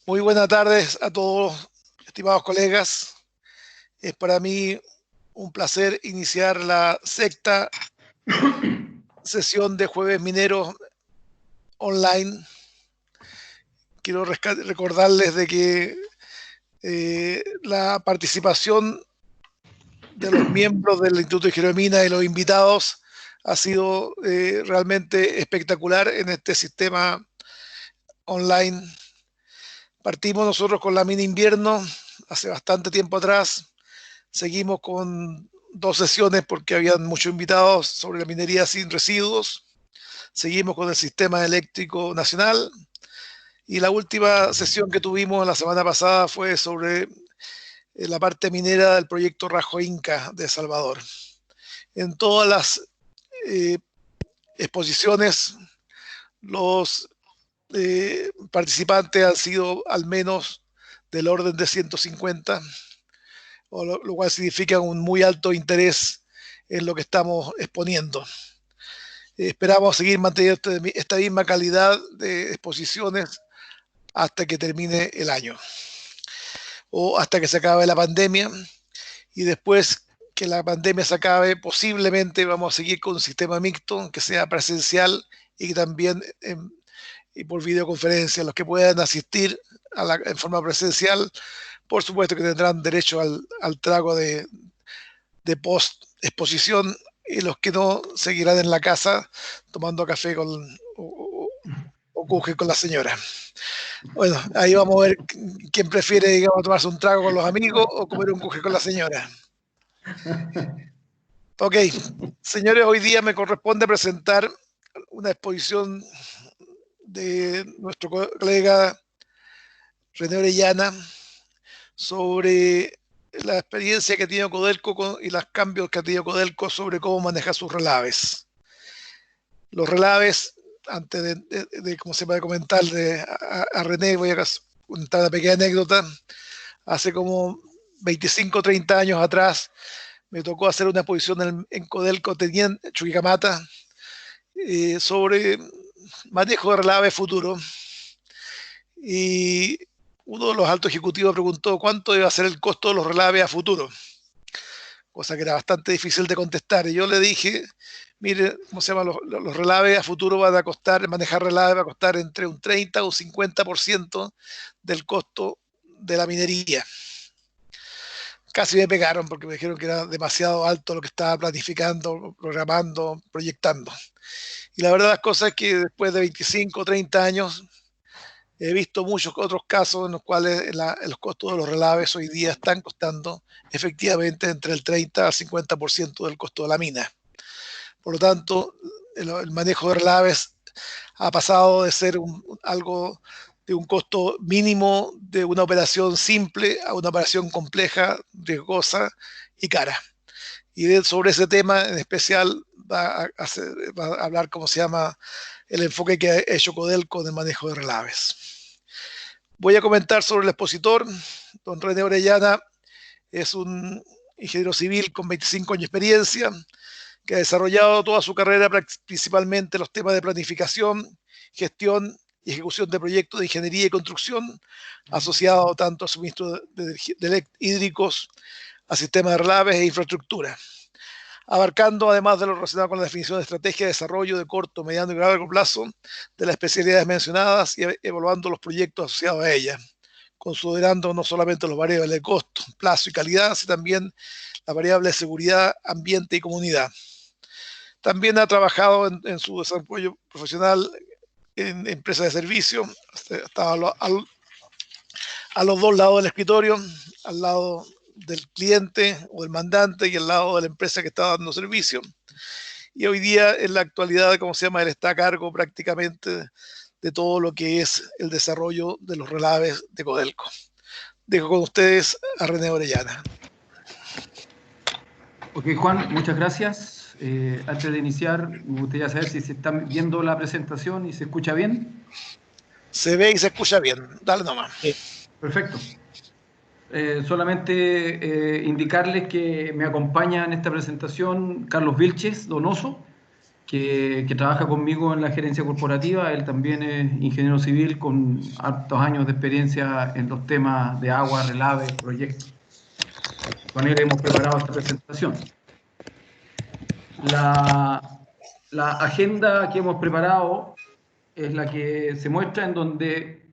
Muy buenas tardes a todos, estimados colegas. Es para mí un placer iniciar la sexta sesión de Jueves Mineros online. Quiero recordarles de que la participación de los miembros del Instituto de Ingeniería y los invitados ha sido realmente espectacular en este sistema online. Partimos nosotros con la mina invierno hace bastante tiempo atrás. Seguimos con dos sesiones porque habían muchos invitados sobre la minería sin residuos. Seguimos con el sistema eléctrico nacional. Y la última sesión que tuvimos la semana pasada fue sobre la parte minera del proyecto Rajo Inca de Salvador. En todas las eh, exposiciones, los participantes han sido al menos del orden de 150, lo cual significa un muy alto interés en lo que estamos exponiendo. Esperamos seguir manteniendo esta misma calidad de exposiciones hasta que termine el año o hasta que se acabe la pandemia, y después que la pandemia se acabe posiblemente vamos a seguir con un sistema mixto que sea presencial y que también y por videoconferencia. Los que puedan asistir en forma presencial, por supuesto que tendrán derecho al trago de post exposición, y los que no seguirán en la casa tomando café o cuje con la señora. Bueno, ahí vamos a ver quién prefiere, digamos, tomarse un trago con los amigos o comer un cuje con la señora. Ok, señores, hoy día me corresponde presentar una exposición de nuestro colega René Orellana sobre la experiencia que ha tenido Codelco y los cambios que ha tenido Codelco sobre cómo manejar sus relaves. Los relaves, antes de cómo se puede comentar a René, voy a contar una pequeña anécdota. Hace como 25 o 30 años atrás me tocó hacer una exposición en Codelco, en Chuquicamata, sobre manejo de relave futuro. Y uno de los altos ejecutivos preguntó cuánto iba a ser el costo de los relaves a futuro, cosa que era bastante difícil de contestar. Y yo le dije, mire, ¿cómo se llama? Los relaves a futuro van a costar, manejar relaves va a costar entre un 30 o un 50% del costo de la minería. Casi me pegaron porque me dijeron que era demasiado alto lo que estaba planificando, programando, proyectando. Y la verdad las cosas es que después de 25 o 30 años he visto muchos otros casos en los cuales los costos de los relaves hoy día están costando efectivamente entre el 30 al 50% del costo de la mina. Por lo tanto, el manejo de relaves ha pasado de ser algo de un costo mínimo de una operación simple a una operación compleja, riesgosa y cara. Y sobre ese tema en especial va a hablar cómo se llama el enfoque que ha hecho Codelco en el manejo de relaves. Voy a comentar sobre el expositor. Don René Orellana es un ingeniero civil con 25 años de experiencia, que ha desarrollado toda su carrera principalmente los temas de planificación, gestión y ejecución de proyectos de ingeniería y construcción, asociado tanto a suministro de hídricos, a sistemas de relaves e infraestructura, abarcando además de lo relacionado con la definición de estrategia de desarrollo de corto, mediano y largo plazo de las especialidades mencionadas y evaluando los proyectos asociados a ellas, considerando no solamente los variables de costo, plazo y calidad, sino también la variable de seguridad, ambiente y comunidad. También ha trabajado en su desarrollo profesional en empresas de servicio, estaba a los dos lados del escritorio, al lado del cliente o del mandante y al lado de la empresa que está dando servicio. Y hoy día, en la actualidad, ¿cómo se llama? Él está a cargo prácticamente de todo lo que es el desarrollo de los relaves de Codelco. Dejo con ustedes a René Orellana. Ok, Juan, muchas gracias. Antes de iniciar, me gustaría saber si se está viendo la presentación y se escucha bien. Se ve y se escucha bien. Dale nomás. Perfecto. Solamente indicarles que me acompaña en esta presentación Carlos Vilches Donoso, que trabaja conmigo en la gerencia corporativa. Él también es ingeniero civil con hartos años de experiencia en los temas de agua, relave, proyectos. Con él hemos preparado esta presentación. La agenda que hemos preparado es la que se muestra, en donde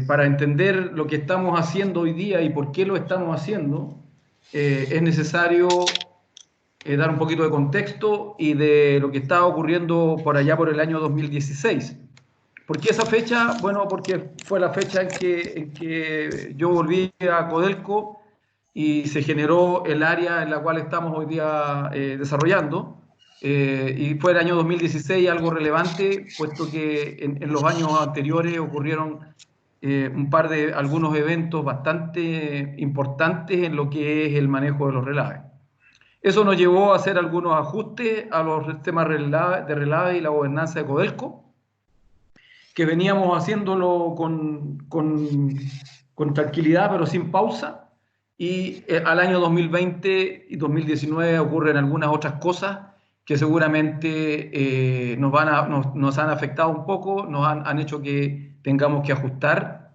para entender lo que estamos haciendo hoy día y por qué lo estamos haciendo, es necesario dar un poquito de contexto y de lo que estaba ocurriendo por allá por el año 2016. ¿Por qué esa fecha? Bueno, porque fue la fecha en que yo volví a Codelco y se generó el área en la cual estamos hoy día desarrollando. Y fue el año 2016 algo relevante, puesto que en los años anteriores ocurrieron un par de algunos eventos bastante importantes en lo que es el manejo de los relaves. Eso nos llevó a hacer algunos ajustes a los sistemas de relave y la gobernanza de Codelco, que veníamos haciéndolo con tranquilidad, pero sin pausa. Y al año 2020 y 2019 ocurren algunas otras cosas que seguramente nos han afectado un poco, nos han hecho que tengamos que ajustar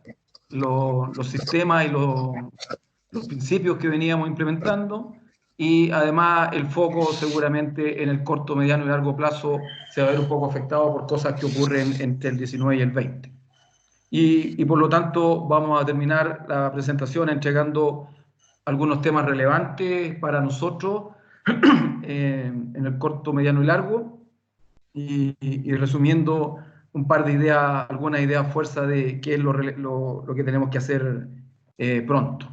los sistemas y los principios que veníamos implementando. Y además el foco seguramente en el corto, mediano y largo plazo se va a ver un poco afectado por cosas que ocurren entre el 19 y el 20. Y por lo tanto vamos a terminar la presentación entregando algunos temas relevantes para nosotros en el corto, mediano y largo, y resumiendo un par de ideas, algunas ideas fuerza de qué es lo que tenemos que hacer pronto.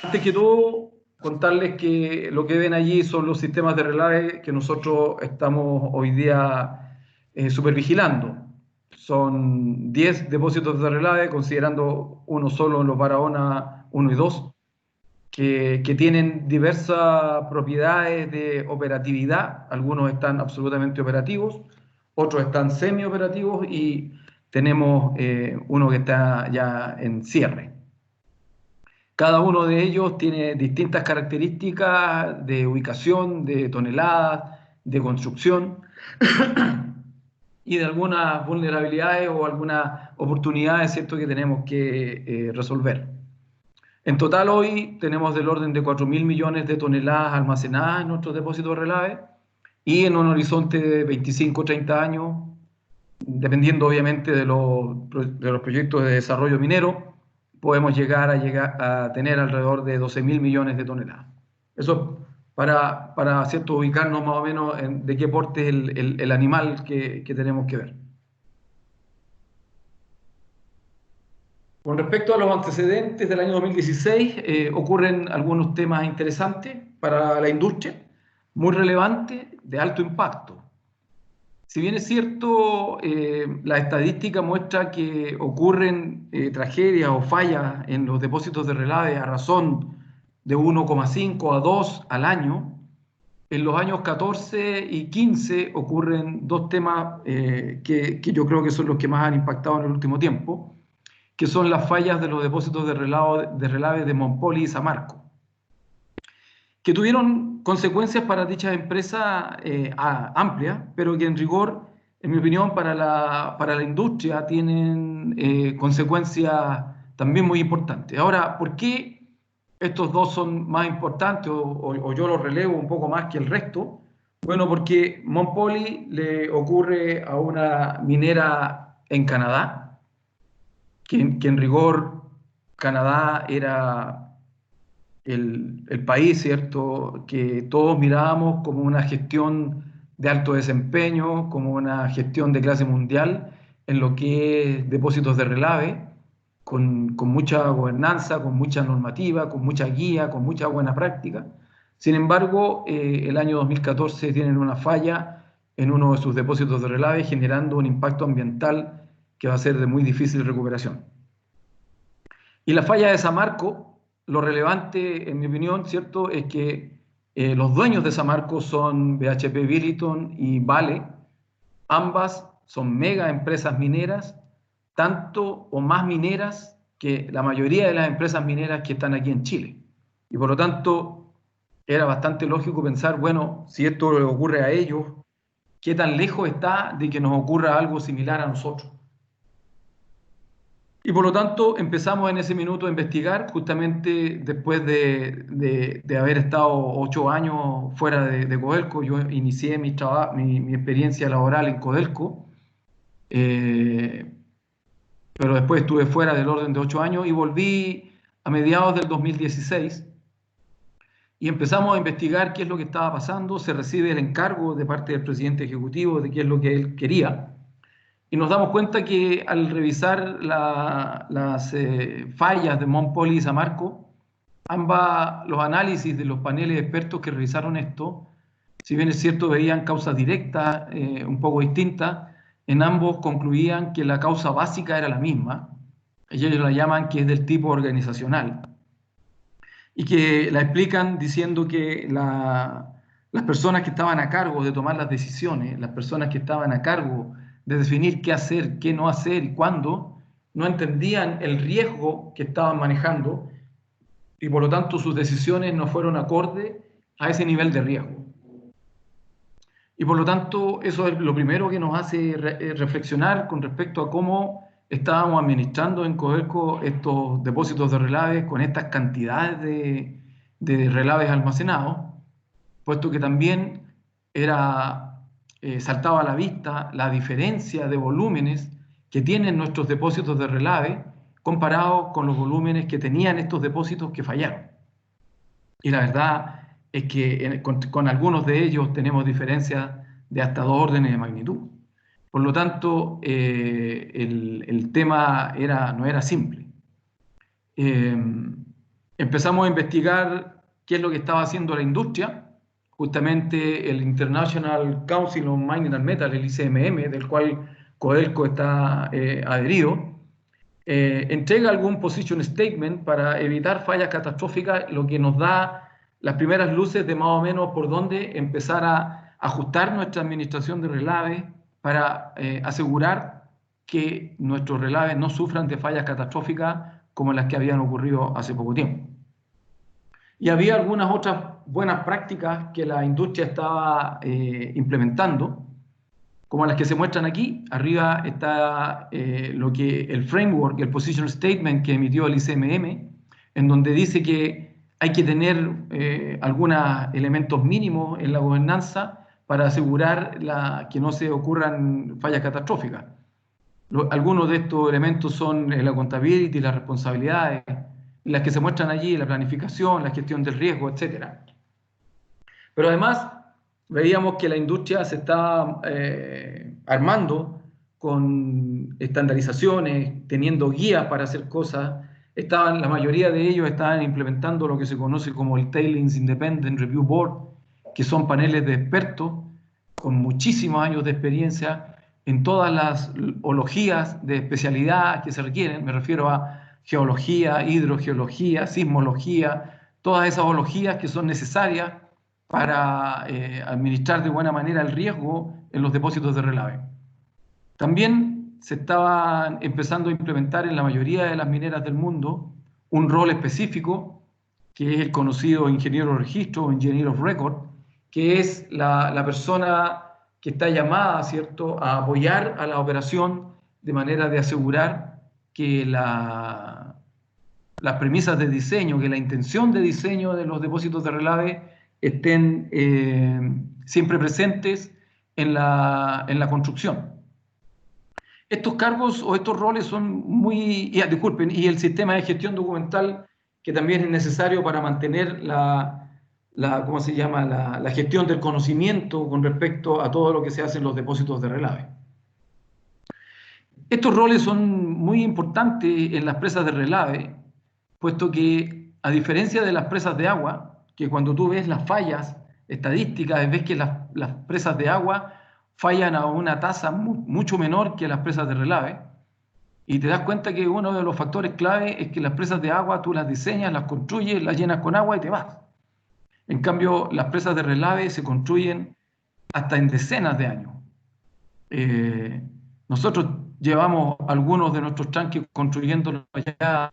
Antes que todo, contarles que lo que ven allí son los sistemas de relave que nosotros estamos hoy día supervigilando. Son 10 depósitos de relave, considerando uno solo en los Barahona 1 y 2, que tienen diversas propiedades de operatividad. Algunos están absolutamente operativos, otros están semi-operativos y tenemos uno que está ya en cierre. Cada uno de ellos tiene distintas características de ubicación, de toneladas, de construcción y de algunas vulnerabilidades o algunas oportunidades, ¿cierto?, que tenemos que resolver. En total hoy tenemos del orden de 4.000 millones de toneladas almacenadas en nuestros depósitos de relave, y en un horizonte de 25 o 30 años, dependiendo obviamente de los proyectos de desarrollo minero, podemos llegar a tener alrededor de 12.000 millones de toneladas. Eso para ¿cierto?, ubicarnos más o menos en de qué porte es el animal que tenemos que ver. Con respecto a los antecedentes del año 2016, ocurren algunos temas interesantes para la industria, muy relevantes, de alto impacto. Si bien es cierto, la estadística muestra que ocurren tragedias o fallas en los depósitos de relave a razón de 1,5 a 2 al año, en los años 14 y 15 ocurren dos temas que yo creo que son los que más han impactado en el último tiempo, que son las fallas de los depósitos de relave de Montpoli y Samarco, que tuvieron consecuencias para dichas empresas amplias, pero que en rigor, en mi opinión, para la industria tienen consecuencias también muy importantes. Ahora, ¿por qué estos dos son más importantes o yo los relevo un poco más que el resto? Bueno, porque Montpoli le ocurre a una minera en Canadá, que en rigor Canadá era el país, ¿cierto?, que todos mirábamos como una gestión de alto desempeño, como una gestión de clase mundial en lo que es depósitos de relave, con mucha gobernanza, con mucha normativa, con mucha guía, con mucha buena práctica. Sin embargo, el año 2014 tienen una falla en uno de sus depósitos de relave, generando un impacto ambiental que va a ser de muy difícil recuperación. Y la falla de Samarco, lo relevante, en mi opinión, ¿cierto?, es que los dueños de Samarco son BHP Billiton y Vale. Ambas son mega empresas mineras, tanto o más mineras que la mayoría de las empresas mineras que están aquí en Chile. Y por lo tanto, era bastante lógico pensar, bueno, si esto le ocurre a ellos, ¿qué tan lejos está de que nos ocurra algo similar a nosotros? Y por lo tanto empezamos en ese minuto a investigar, justamente después de haber estado 8 años fuera de Codelco. Yo inicié mi experiencia laboral en Codelco, eh, pero después estuve fuera del orden de 8 años y volví a mediados del 2016 y empezamos a investigar qué es lo que estaba pasando. Se recibe el encargo de parte del presidente ejecutivo de qué es lo que él quería. Y nos damos cuenta que al revisar las fallas de Mount Poly y Samarco, los análisis de los paneles de expertos que revisaron esto, si bien es cierto veían causas directas un poco distintas, en ambos concluían que la causa básica era la misma. Ellos la llaman que es del tipo organizacional y que la explican diciendo que las personas que estaban a cargo de tomar las decisiones, las personas que estaban a cargo de definir qué hacer, qué no hacer y cuándo, no entendían el riesgo que estaban manejando y por lo tanto sus decisiones no fueron acorde a ese nivel de riesgo. Y por lo tanto eso es lo primero que nos hace reflexionar con respecto a cómo estábamos administrando en Codelco estos depósitos de relaves con estas cantidades de relaves almacenados, puesto que también saltaba a la vista la diferencia de volúmenes que tienen nuestros depósitos de relave comparados con los volúmenes que tenían estos depósitos que fallaron. Y la verdad es que con algunos de ellos tenemos diferencias de hasta 2 órdenes de magnitud. Por lo tanto, el tema no era simple. Empezamos a investigar qué es lo que estaba haciendo la industria. Justamente el International Council on Mineral Metal, el ICMM, del cual Codelco está adherido, entrega algún position statement para evitar fallas catastróficas, lo que nos da las primeras luces de más o menos por dónde empezar a ajustar nuestra administración de relaves para asegurar que nuestros relaves no sufran de fallas catastróficas como las que habían ocurrido hace poco tiempo. Y había algunas otras buenas prácticas que la industria estaba implementando, como las que se muestran aquí. Arriba está el framework, el position statement que emitió el ICMM, en donde dice que hay que tener algunos elementos mínimos en la gobernanza para asegurar que no se ocurran fallas catastróficas. Algunos de estos elementos son la accountability, las responsabilidades, las que se muestran allí, la planificación, la gestión del riesgo, etc. Pero además veíamos que la industria se estaba armando con estandarizaciones, teniendo guías para hacer cosas. La mayoría de ellos estaban implementando lo que se conoce como el Tailings Independent Review Board, que son paneles de expertos con muchísimos años de experiencia en todas las ologías de especialidad que se requieren. Me refiero a geología, hidrogeología, sismología, todas esas ologías que son necesarias para administrar de buena manera el riesgo en los depósitos de relave. También se estaba empezando a implementar en la mayoría de las mineras del mundo un rol específico, que es el conocido ingeniero de registro o engineer of record, que es la persona que está llamada, ¿cierto?, a apoyar a la operación de manera de asegurar que las premisas de diseño, que la intención de diseño de los depósitos de relave estén siempre presentes en la construcción. Estos cargos o estos roles son muy... disculpen, y el sistema de gestión documental, que también es necesario para mantener ¿cómo se llama?, la gestión del conocimiento con respecto a todo lo que se hace en los depósitos de relave. Estos roles son muy importantes en las presas de relave, puesto que, a diferencia de las presas de agua, que cuando tú ves las fallas estadísticas, ves que las presas de agua fallan a una tasa mucho menor que las presas de relave, y te das cuenta que uno de los factores clave es que las presas de agua tú las diseñas, las construyes, las llenas con agua y te vas. En cambio, las presas de relave se construyen hasta en decenas de años. Nosotros llevamos algunos de nuestros tranques construyéndolos ya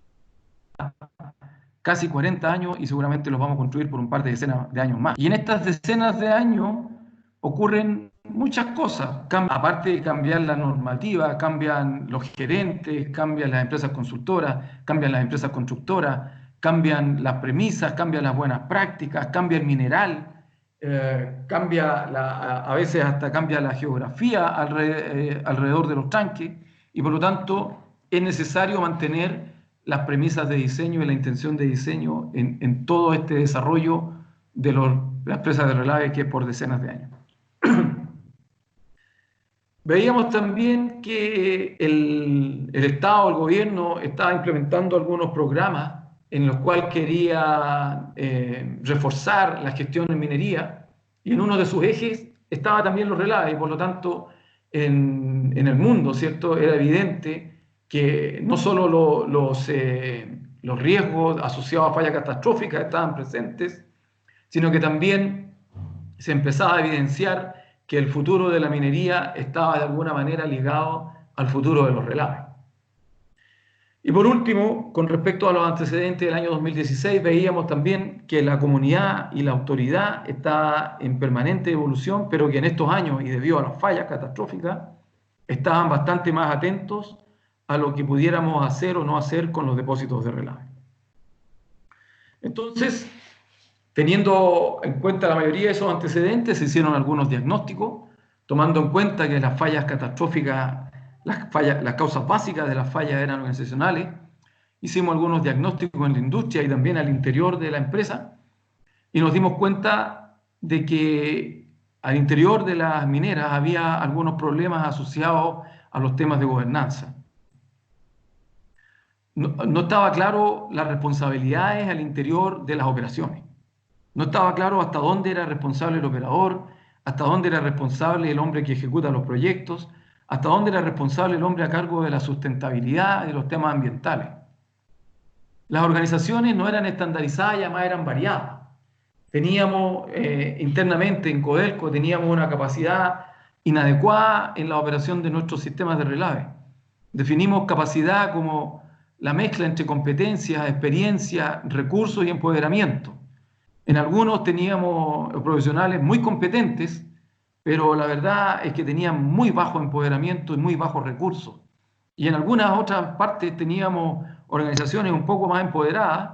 casi 40 años y seguramente los vamos a construir por un par de decenas de años más. Y en estas decenas de años ocurren muchas cosas. Aparte de cambiar la normativa, cambian los gerentes, cambian las empresas consultoras, cambian las empresas constructoras, cambian las premisas, cambian las buenas prácticas, cambia el mineral, a veces hasta cambia la geografía alrededor de los tranques, y por lo tanto es necesario mantener las premisas de diseño y la intención de diseño en todo este desarrollo de las presas de relave que es por decenas de años. Veíamos también que el Estado, el gobierno, estaba implementando algunos programas en los cuales quería reforzar la gestión en minería, y en uno de sus ejes estaba también los relaves, y por lo tanto en el mundo, ¿cierto?, era evidente que no solo los riesgos asociados a fallas catastróficas estaban presentes, sino que también se empezaba a evidenciar que el futuro de la minería estaba de alguna manera ligado al futuro de los relaves. Y por último, con respecto a los antecedentes del año 2016, veíamos también que la comunidad y la autoridad está en permanente evolución, pero que en estos años, y debido a las fallas catastróficas, estaban bastante más atentos a lo que pudiéramos hacer o no hacer con los depósitos de relave. Entonces, teniendo en cuenta la mayoría de esos antecedentes, se hicieron algunos diagnósticos, tomando en cuenta que las fallas catastróficas, las causas básicas de las fallas eran organizacionales. Hicimos algunos diagnósticos en la industria y también al interior de la empresa, y nos dimos cuenta de que al interior de las mineras había algunos problemas asociados a los temas de gobernanza. No estaba claro las responsabilidades al interior de las operaciones. No estaba claro hasta dónde era responsable el operador, hasta dónde era responsable el hombre que ejecuta los proyectos, hasta dónde era responsable el hombre a cargo de la sustentabilidad y de los temas ambientales. Las organizaciones no eran estandarizadas y además eran variadas. Teníamos internamente en Codelco, teníamos una capacidad inadecuada en la operación de nuestros sistemas de relave. Definimos capacidad como la mezcla entre competencias, experiencia, recursos y empoderamiento. En algunos teníamos profesionales muy competentes, pero la verdad es que tenían muy bajo empoderamiento y muy bajos recursos. Y en algunas otras partes teníamos organizaciones un poco más empoderadas,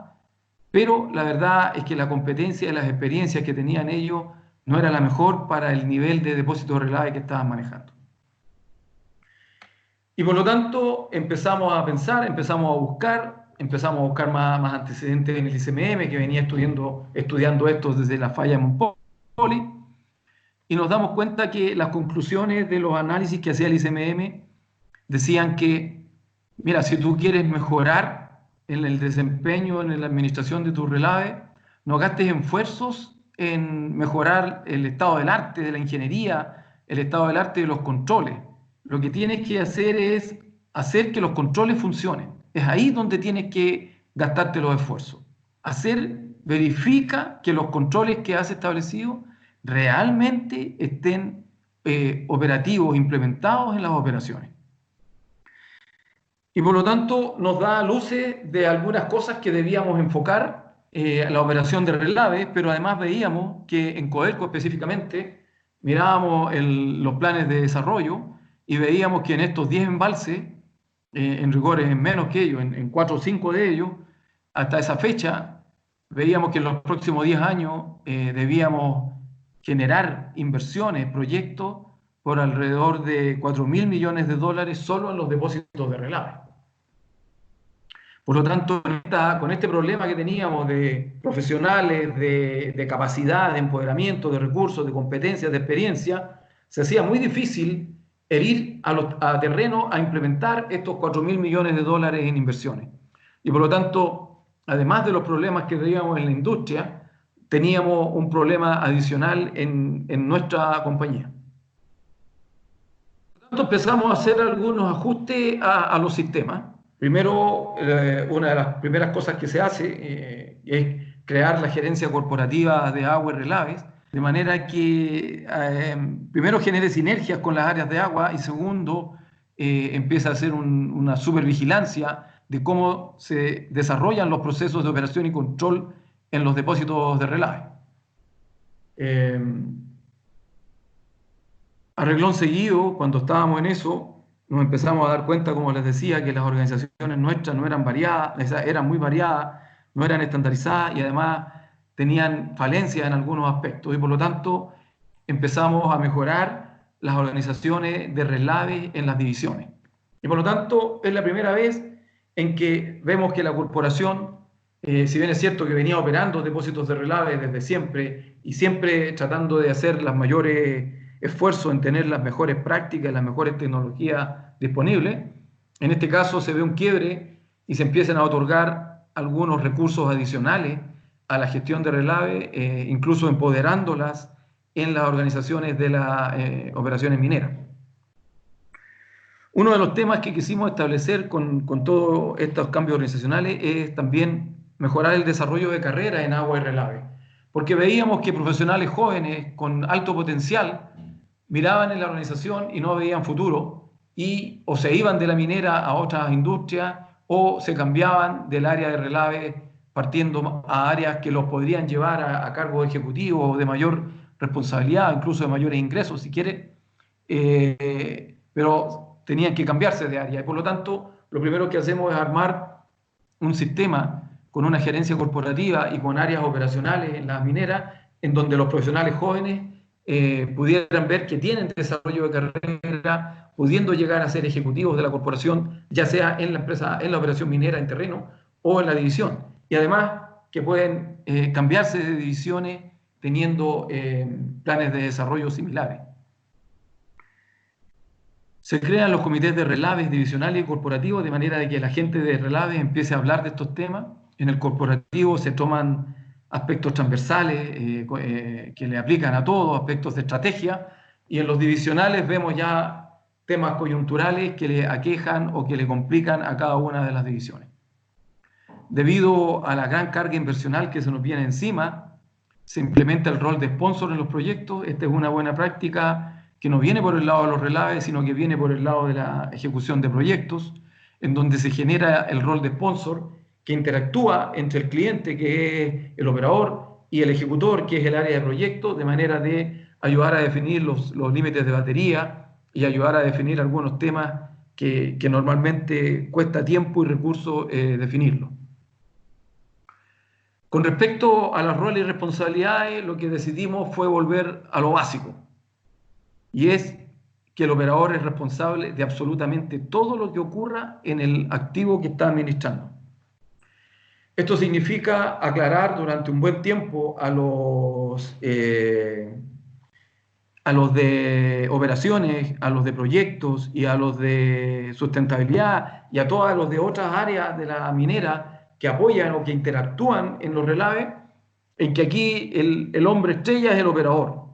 pero la verdad es que la competencia y las experiencias que tenían ellos no era la mejor para el nivel de depósito de relave que estaban manejando. Y por lo tanto empezamos a pensar, empezamos a buscar más antecedentes en el ICMM, que venía estudiando esto desde la falla de Montpoli, y nos damos cuenta que las conclusiones de los análisis que hacía el ICMM decían que, mira, si tú quieres mejorar en el desempeño, en la administración de tu relave, no gastes esfuerzos en mejorar el estado del arte de la ingeniería, el estado del arte de los controles. Lo que tienes que hacer es hacer que los controles funcionen. Es ahí donde tienes que gastarte los esfuerzos. Verifica que los controles que has establecido realmente estén operativos, implementados en las operaciones. Y por lo tanto nos da luces de algunas cosas que debíamos enfocar a la operación de relave, pero además veíamos que en Codelco específicamente mirábamos los planes de desarrollo y veíamos que en estos 10 embalses, en rigor en menos que ellos, en 4 o 5 de ellos, hasta esa fecha, veíamos que en los próximos 10 años debíamos generar inversiones, proyectos, por alrededor de 4.000 millones de dólares solo en los depósitos de relave. Por lo tanto, con este problema que teníamos de profesionales, de capacidad, de empoderamiento, de recursos, de competencias, de experiencia, se hacía muy difícil el ir a terreno a implementar estos 4.000 millones de dólares en inversiones. Y por lo tanto, además de los problemas que teníamos en la industria, teníamos un problema adicional en nuestra compañía. Por lo tanto, empezamos a hacer algunos ajustes a los sistemas. Primero, una de las primeras cosas que se hace es crear la gerencia corporativa de agua y relaves, de manera que primero genere sinergias con las áreas de agua y segundo, empieza a hacer una supervigilancia de cómo se desarrollan los procesos de operación y control en los depósitos de relave. A renglón seguido, cuando estábamos en eso, nos empezamos a dar cuenta, como les decía, que las organizaciones nuestras no eran variadas, eran muy variadas, no eran estandarizadas y además tenían falencias en algunos aspectos. Y por lo tanto, empezamos a mejorar las organizaciones de relave en las divisiones. Y por lo tanto, es la primera vez en que vemos que la corporación, si bien es cierto que venía operando depósitos de relave desde siempre y siempre tratando de hacer los mayores esfuerzos en tener las mejores prácticas, las mejores tecnologías disponibles, en este caso se ve un quiebre y se empiezan a otorgar algunos recursos adicionales a la gestión de relave, incluso empoderándolas en las organizaciones de las operaciones mineras. Uno de los temas que quisimos establecer con todos estos cambios organizacionales es también mejorar el desarrollo de carrera en agua y relave, porque veíamos que profesionales jóvenes con alto potencial miraban en la organización y no veían futuro, y o se iban de la minera a otras industrias o se cambiaban del área de relave partiendo a áreas que los podrían llevar a cargos ejecutivos o de mayor responsabilidad, incluso de mayores ingresos si quiere, pero tenían que cambiarse de área y por lo tanto lo primero que hacemos es armar un sistema con una gerencia corporativa y con áreas operacionales en las mineras en donde los profesionales jóvenes pudieran ver que tienen desarrollo de carrera, pudiendo llegar a ser ejecutivos de la corporación, ya sea en la empresa, en la operación minera en terreno o en la división. Y además que pueden cambiarse de divisiones teniendo planes de desarrollo similares. Se crean los comités de relaves divisionales y corporativos de manera de que la gente de relaves empiece a hablar de estos temas. En el corporativo se toman aspectos transversales que le aplican a todos, aspectos de estrategia, y en los divisionales vemos ya temas coyunturales que le aquejan o que le complican a cada una de las divisiones. Debido a la gran carga inversional que se nos viene encima, se implementa el rol de sponsor en los proyectos. Esta es una buena práctica que no viene por el lado de los relaves, sino que viene por el lado de la ejecución de proyectos, en donde se genera el rol de sponsor que interactúa entre el cliente, que es el operador, y el ejecutor, que es el área de proyecto, de manera de ayudar a definir los límites de batería y ayudar a definir algunos temas que normalmente cuesta tiempo y recursos definirlo. Con respecto a los roles y responsabilidades, lo que decidimos fue volver a lo básico, y es que el operador es responsable de absolutamente todo lo que ocurra en el activo que está administrando. Esto significa aclarar durante un buen tiempo a los de operaciones, a los de proyectos y a los de sustentabilidad y a todos los de otras áreas de la minera que apoyan o que interactúan en los relaves, en que aquí el hombre estrella es el operador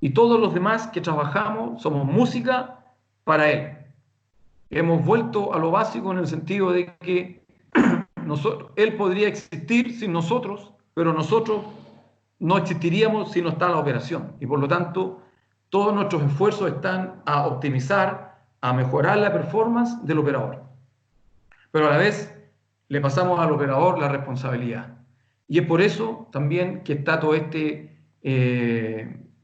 y todos los demás que trabajamos somos música para él. Hemos vuelto a lo básico en el sentido de que él podría existir sin nosotros, pero nosotros no existiríamos si no está la operación. Y por lo tanto, todos nuestros esfuerzos están a optimizar, a mejorar la performance del operador. Pero a la vez le pasamos al operador la responsabilidad. Y es por eso también que está todo este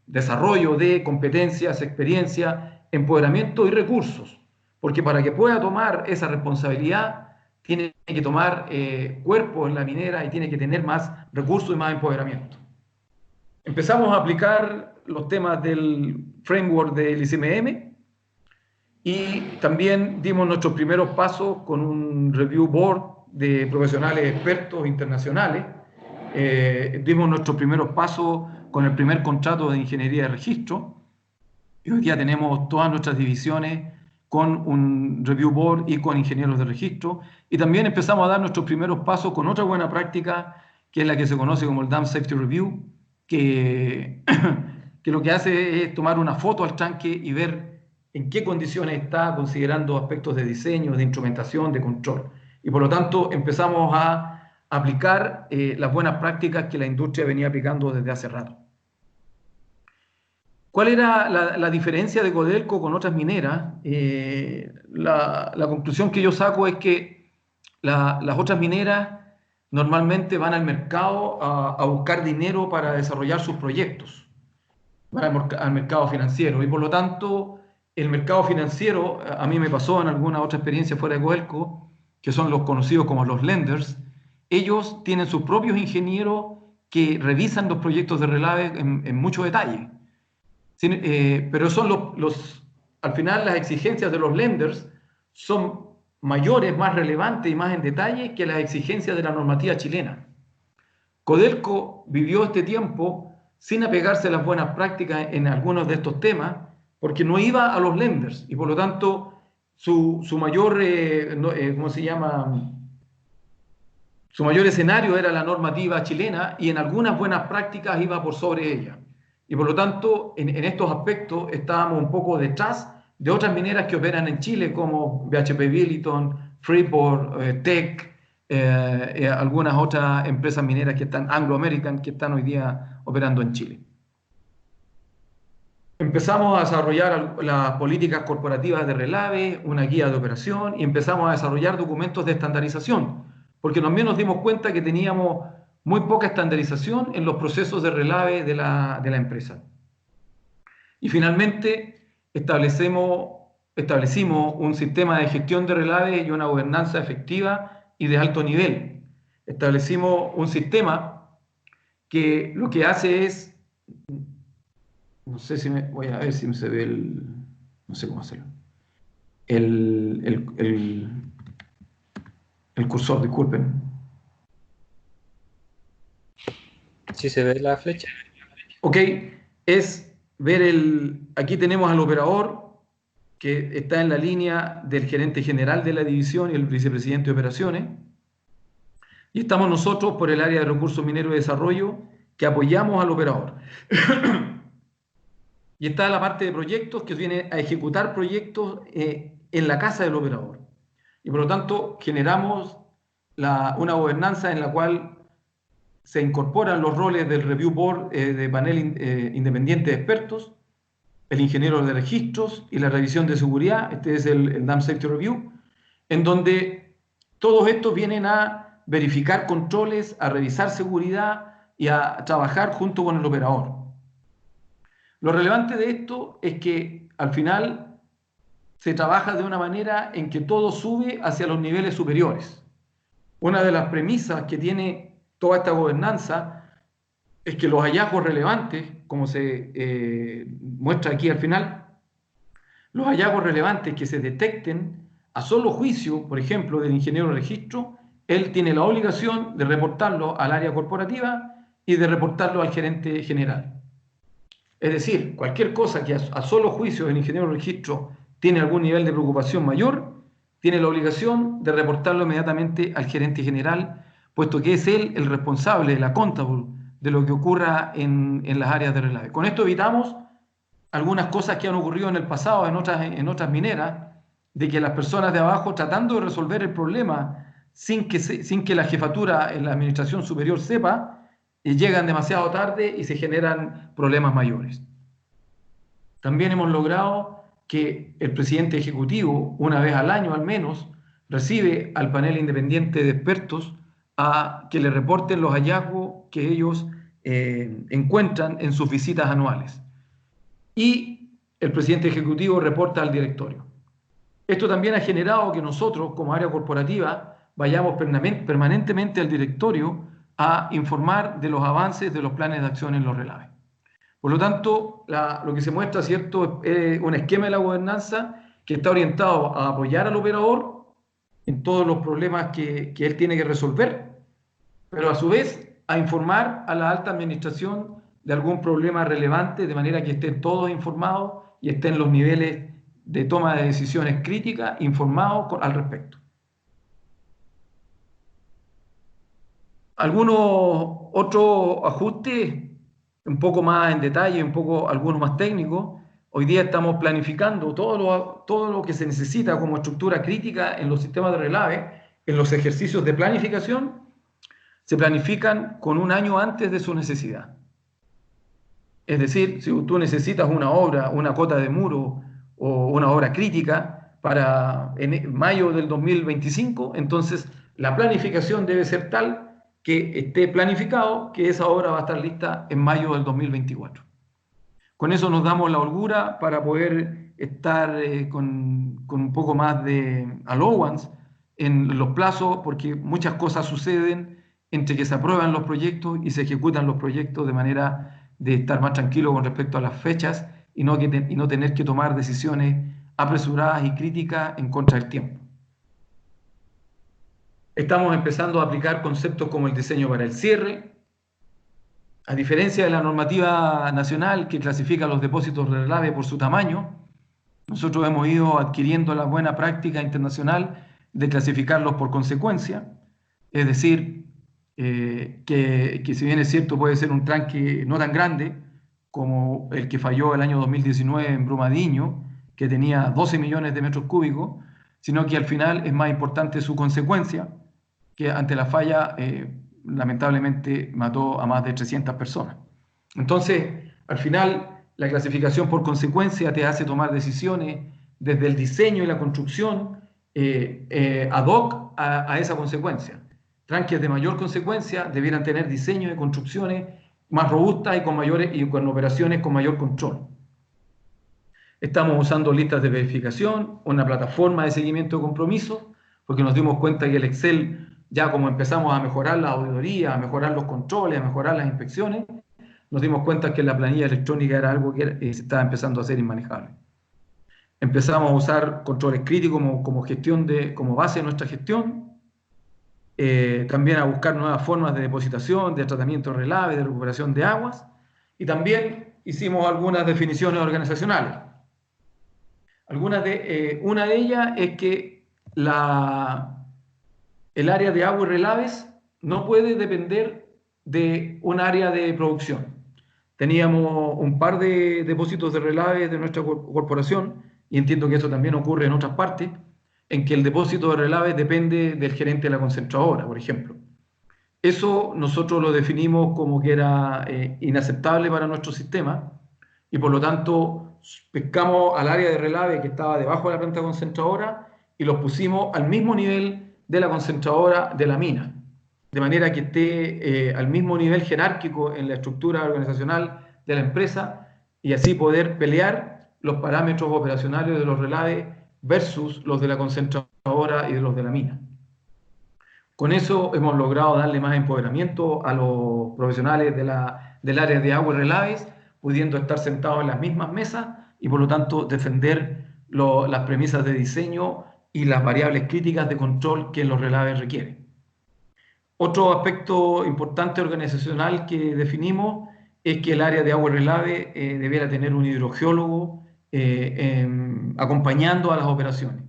desarrollo de competencias, experiencia, empoderamiento y recursos. Porque para que pueda tomar esa responsabilidad, tiene que tomar cuerpo en la minera y tiene que tener más recursos y más empoderamiento. Empezamos a aplicar los temas del framework del ICMM y también dimos nuestros primeros pasos con un review board de profesionales expertos internacionales. Dimos nuestros primeros pasos con el primer contrato de ingeniería de registro y hoy día tenemos todas nuestras divisiones con un review board y con ingenieros de registro, y también empezamos a dar nuestros primeros pasos con otra buena práctica que es la que se conoce como el Dam Safety Review, que lo que hace es tomar una foto al tanque y ver en qué condiciones está, considerando aspectos de diseño, de instrumentación, de control. Y por lo tanto empezamos a aplicar las buenas prácticas que la industria venía aplicando desde hace rato. ¿Cuál era la diferencia de Codelco con otras mineras? La conclusión que yo saco es que las otras mineras normalmente van al mercado a buscar dinero para desarrollar sus proyectos, van al mercado financiero, y por lo tanto el mercado financiero, a mí me pasó en alguna otra experiencia fuera de Codelco, que son los conocidos como los lenders, ellos tienen sus propios ingenieros que revisan los proyectos de Relave en mucho detalle. Pero son al final las exigencias de los lenders son mayores, más relevantes y más en detalle que las exigencias de la normativa chilena. Codelco vivió este tiempo sin apegarse a las buenas prácticas en algunos de estos temas, porque no iba a los lenders, y por lo tanto su mayor, ¿cómo se llama? Su mayor escenario era la normativa chilena, y en algunas buenas prácticas iba por sobre ella. Y por lo tanto, en estos aspectos estábamos un poco detrás de otras mineras que operan en Chile, como BHP Billiton, Freeport, Teck, algunas otras empresas mineras que están, Anglo American, que están hoy día operando en Chile. Empezamos a desarrollar las políticas corporativas de Relave, una guía de operación, y empezamos a desarrollar documentos de estandarización, porque también nos dimos cuenta que teníamos muy poca estandarización en los procesos de Relave de la empresa. Y finalmente establecimos un sistema de gestión de Relave y una gobernanza efectiva y de alto nivel. Establecimos un sistema que lo que hace es, no sé si voy a ver si se ve no sé cómo hacerlo, el cursor, disculpen. Sí se ve la flecha. Ok, es ver aquí tenemos al operador que está en la línea del gerente general de la división y el vicepresidente de operaciones, y estamos nosotros por el área de recursos mineros y desarrollo que apoyamos al operador. Y está la parte de proyectos que viene a ejecutar proyectos en la casa del operador. Y por lo tanto generamos una gobernanza en la cual se incorporan los roles del Review Board de panel independiente de expertos, el ingeniero de registros y la revisión de seguridad. Este es el Dam Safety Review, en donde todos estos vienen a verificar controles, a revisar seguridad y a trabajar junto con el operador. Lo relevante de esto es que al final se trabaja de una manera en que todo sube hacia los niveles superiores. Una de las premisas que tiene toda esta gobernanza es que los hallazgos relevantes, como se muestra aquí al final, los hallazgos relevantes que se detecten a solo juicio, por ejemplo, del ingeniero de registro, él tiene la obligación de reportarlo al área corporativa y de reportarlo al gerente general. Es decir, cualquier cosa que a solo juicio del ingeniero de registro tiene algún nivel de preocupación mayor, tiene la obligación de reportarlo inmediatamente al gerente general, puesto que es él el responsable, la accountable, de lo que ocurra en las áreas de Relave. Con esto evitamos algunas cosas que han ocurrido en el pasado en otras mineras, de que las personas de abajo, tratando de resolver el problema sin que la jefatura en la administración superior sepa, llegan demasiado tarde y se generan problemas mayores. También hemos logrado que el presidente ejecutivo, una vez al año al menos, recibe al panel independiente de expertos a que le reporten los hallazgos que ellos encuentran en sus visitas anuales. Y el presidente ejecutivo reporta al directorio. Esto también ha generado que nosotros, como área corporativa, vayamos permanentemente al directorio a informar de los avances de los planes de acción en los Relaves. Por lo tanto, lo que se muestra, ¿cierto?, es un esquema de la gobernanza que está orientado a apoyar al operador en todos los problemas que él tiene que resolver, pero a su vez a informar a la alta administración de algún problema relevante, de manera que estén todos informados y estén los niveles de toma de decisiones críticas informados al respecto. Algunos otros ajustes, un poco más en detalle, algunos más técnicos. Hoy día estamos planificando todo lo que se necesita como estructura crítica en los sistemas de Relave, en los ejercicios de planificación, se planifican con un año antes de su necesidad. Es decir, si tú necesitas una obra, una cota de muro o una obra crítica para en mayo del 2025, entonces La planificación debe ser tal que esté planificado que esa obra va a estar lista en mayo del 2024. Con eso nos damos la holgura para poder estar con un poco más de allowance en los plazos, porque muchas cosas suceden entre que se aprueban los proyectos y se ejecutan los proyectos, de manera de estar más tranquilo con respecto a las fechas y no tener que tomar decisiones apresuradas y críticas en contra del tiempo. Estamos empezando a aplicar conceptos como el diseño para el cierre. A diferencia de la normativa nacional que clasifica los depósitos de relave por su tamaño, nosotros hemos ido adquiriendo la buena práctica internacional de clasificarlos por consecuencia, es decir, que si bien es cierto puede ser un tranque no tan grande como el que falló el año 2019 en Brumadinho, que tenía 12 millones de metros cúbicos, sino que al final es más importante su consecuencia, que ante la falla lamentablemente mató a más de 300 personas. Entonces, al final, la clasificación por consecuencia te hace tomar decisiones desde el diseño y la construcción ad hoc a esa consecuencia. Tranques de mayor consecuencia debieran tener diseños y construcciones más robustas y con operaciones con mayor control. Estamos usando listas de verificación, una plataforma de seguimiento de compromiso, porque nos dimos cuenta que el Excel, ya como empezamos a mejorar la auditoría, a mejorar los controles, a mejorar las inspecciones, nos dimos cuenta que la planilla electrónica era algo que se estaba empezando a hacer inmanejable. Empezamos a usar controles críticos como base de nuestra gestión, también a buscar nuevas formas de depositación, de tratamiento de relave, de recuperación de aguas, y también hicimos algunas definiciones organizacionales. Una de ellas es que el área de agua y relaves no puede depender de un área de producción. Teníamos un par de depósitos de relaves de nuestra corporación, y entiendo que eso también ocurre en otras partes, en que el depósito de relaves depende del gerente de la concentradora, por ejemplo. Eso nosotros lo definimos como que era inaceptable para nuestro sistema, y por lo tanto pescamos al área de relave que estaba debajo de la planta concentradora y los pusimos al mismo nivel de la concentradora de la mina, de manera que esté al mismo nivel jerárquico en la estructura organizacional de la empresa, y así poder pelear los parámetros operacionales de los relaves versus los de la concentradora y de los de la mina. Con eso hemos logrado darle más empoderamiento a los profesionales del área de agua y relaves, pudiendo estar sentados en las mismas mesas y por lo tanto defender las premisas de diseño y las variables críticas de control que los relaves requieren. Otro aspecto importante organizacional que definimos es que el área de agua y relave debiera tener un hidrogeólogo acompañando a las operaciones,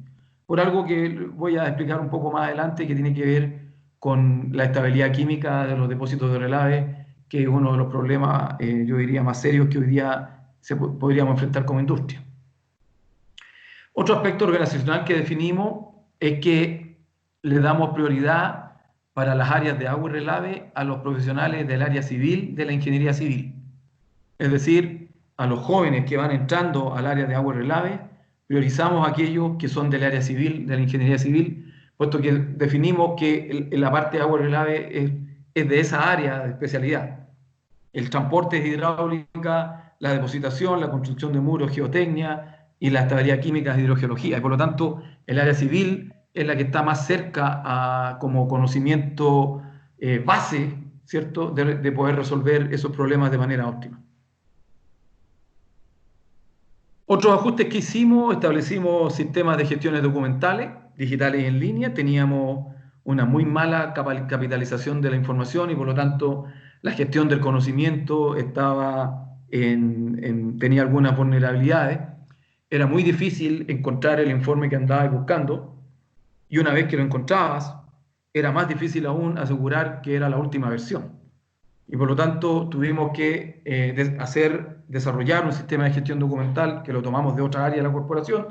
por algo que voy a explicar un poco más adelante, que tiene que ver con la estabilidad química de los depósitos de relave, que es uno de los problemas, yo diría, más serios que hoy día podríamos enfrentar como industria. Otro aspecto organizacional que definimos es que le damos prioridad para las áreas de agua y relave a los profesionales del área civil, de la ingeniería civil. Es decir, a los jóvenes que van entrando al área de agua y relave, priorizamos a aquellos que son del área civil, de la ingeniería civil, puesto que definimos que la parte de agua y relave es de esa área de especialidad. El transporte es hidráulica, la depositación, la construcción de muros, geotecnia, y la estabilidad química es hidrogeología. Y por lo tanto, el área civil es la que está más cerca como conocimiento base, ¿cierto?, de poder resolver esos problemas de manera óptima. Otros ajustes que hicimos: establecimos sistemas de gestiones documentales, digitales y en línea. Teníamos una muy mala capitalización de la información y por lo tanto la gestión del conocimiento tenía algunas vulnerabilidades. Era muy difícil encontrar el informe que andabas buscando, y una vez que lo encontrabas, era más difícil aún asegurar que era la última versión. Y por lo tanto tuvimos que desarrollar un sistema de gestión documental que lo tomamos de otra área de la corporación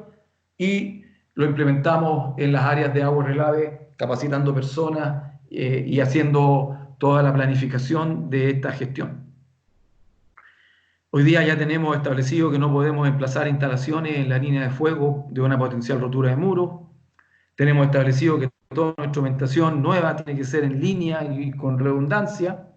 y lo implementamos en las áreas de agua y relave, capacitando personas y haciendo toda la planificación de esta gestión. Hoy día ya tenemos establecido que no podemos emplazar instalaciones en la línea de fuego de una potencial rotura de muro. Tenemos establecido que todo nuestra instrumentación nueva tiene que ser en línea y con redundancia.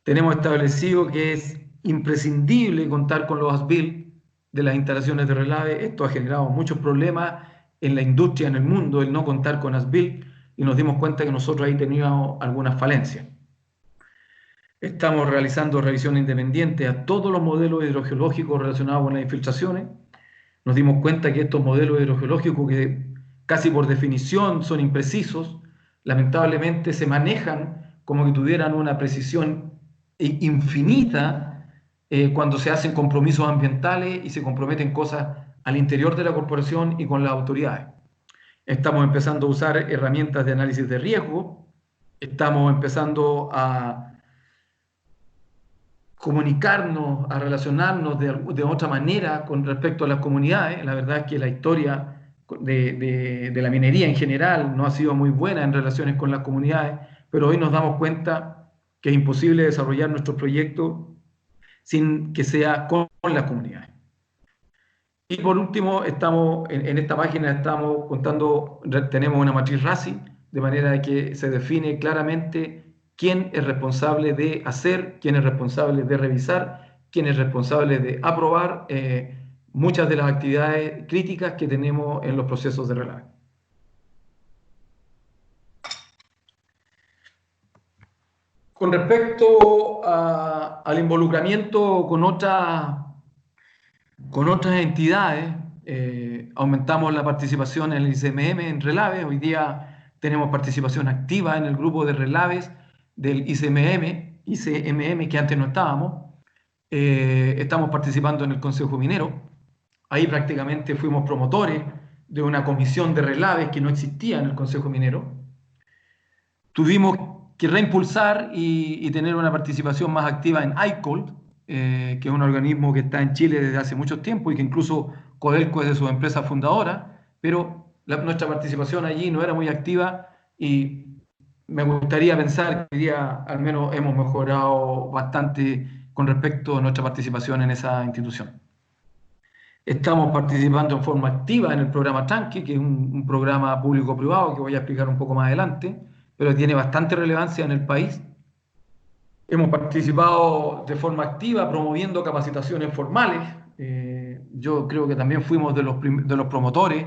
Tenemos establecido que es imprescindible contar con los as-built de las instalaciones de relave. Esto ha generado muchos problemas en la industria, en el mundo, el no contar con as-built, y nos dimos cuenta que nosotros ahí teníamos algunas falencias. Estamos realizando revisión independiente a todos los modelos hidrogeológicos relacionados con las infiltraciones. Nos dimos cuenta que estos modelos hidrogeológicos, que casi por definición son imprecisos, lamentablemente se manejan como que tuvieran una precisión infinita cuando se hacen compromisos ambientales y se comprometen cosas al interior de la corporación y con las autoridades. Estamos empezando a usar herramientas de análisis de riesgo, estamos empezando a comunicarnos, a relacionarnos de otra manera con respecto a las comunidades. La verdad es que la historia de la minería en general no ha sido muy buena en relaciones con las comunidades, pero hoy nos damos cuenta que es imposible desarrollar nuestros proyectos sin que sea con las comunidades. Y por último, estamos en esta página estamos contando, tenemos una matriz RACI, de manera que se define claramente quién es responsable de hacer, quién es responsable de revisar, quién es responsable de aprobar muchas de las actividades críticas que tenemos en los procesos de relave. Con respecto al involucramiento con otras entidades, aumentamos la participación en el ICMM en relaves. Hoy día tenemos participación activa en el grupo de relaves del ICMM, que antes no estábamos. Estamos participando en el Consejo Minero. Ahí prácticamente fuimos promotores de una comisión de relaves que no existía en el Consejo Minero. Tuvimos que reimpulsar y tener una participación más activa en ICOL, que es un organismo que está en Chile desde hace mucho tiempo y que incluso Codelco es de sus empresas fundadoras, pero nuestra participación allí no era muy activa y me gustaría pensar que hoy día al menos hemos mejorado bastante con respecto a nuestra participación en esa institución. Estamos participando en forma activa en el programa Tranqui, que es un programa público-privado que voy a explicar un poco más adelante, pero tiene bastante relevancia en el país. Hemos participado de forma activa promoviendo capacitaciones formales. Yo creo que también fuimos de los promotores,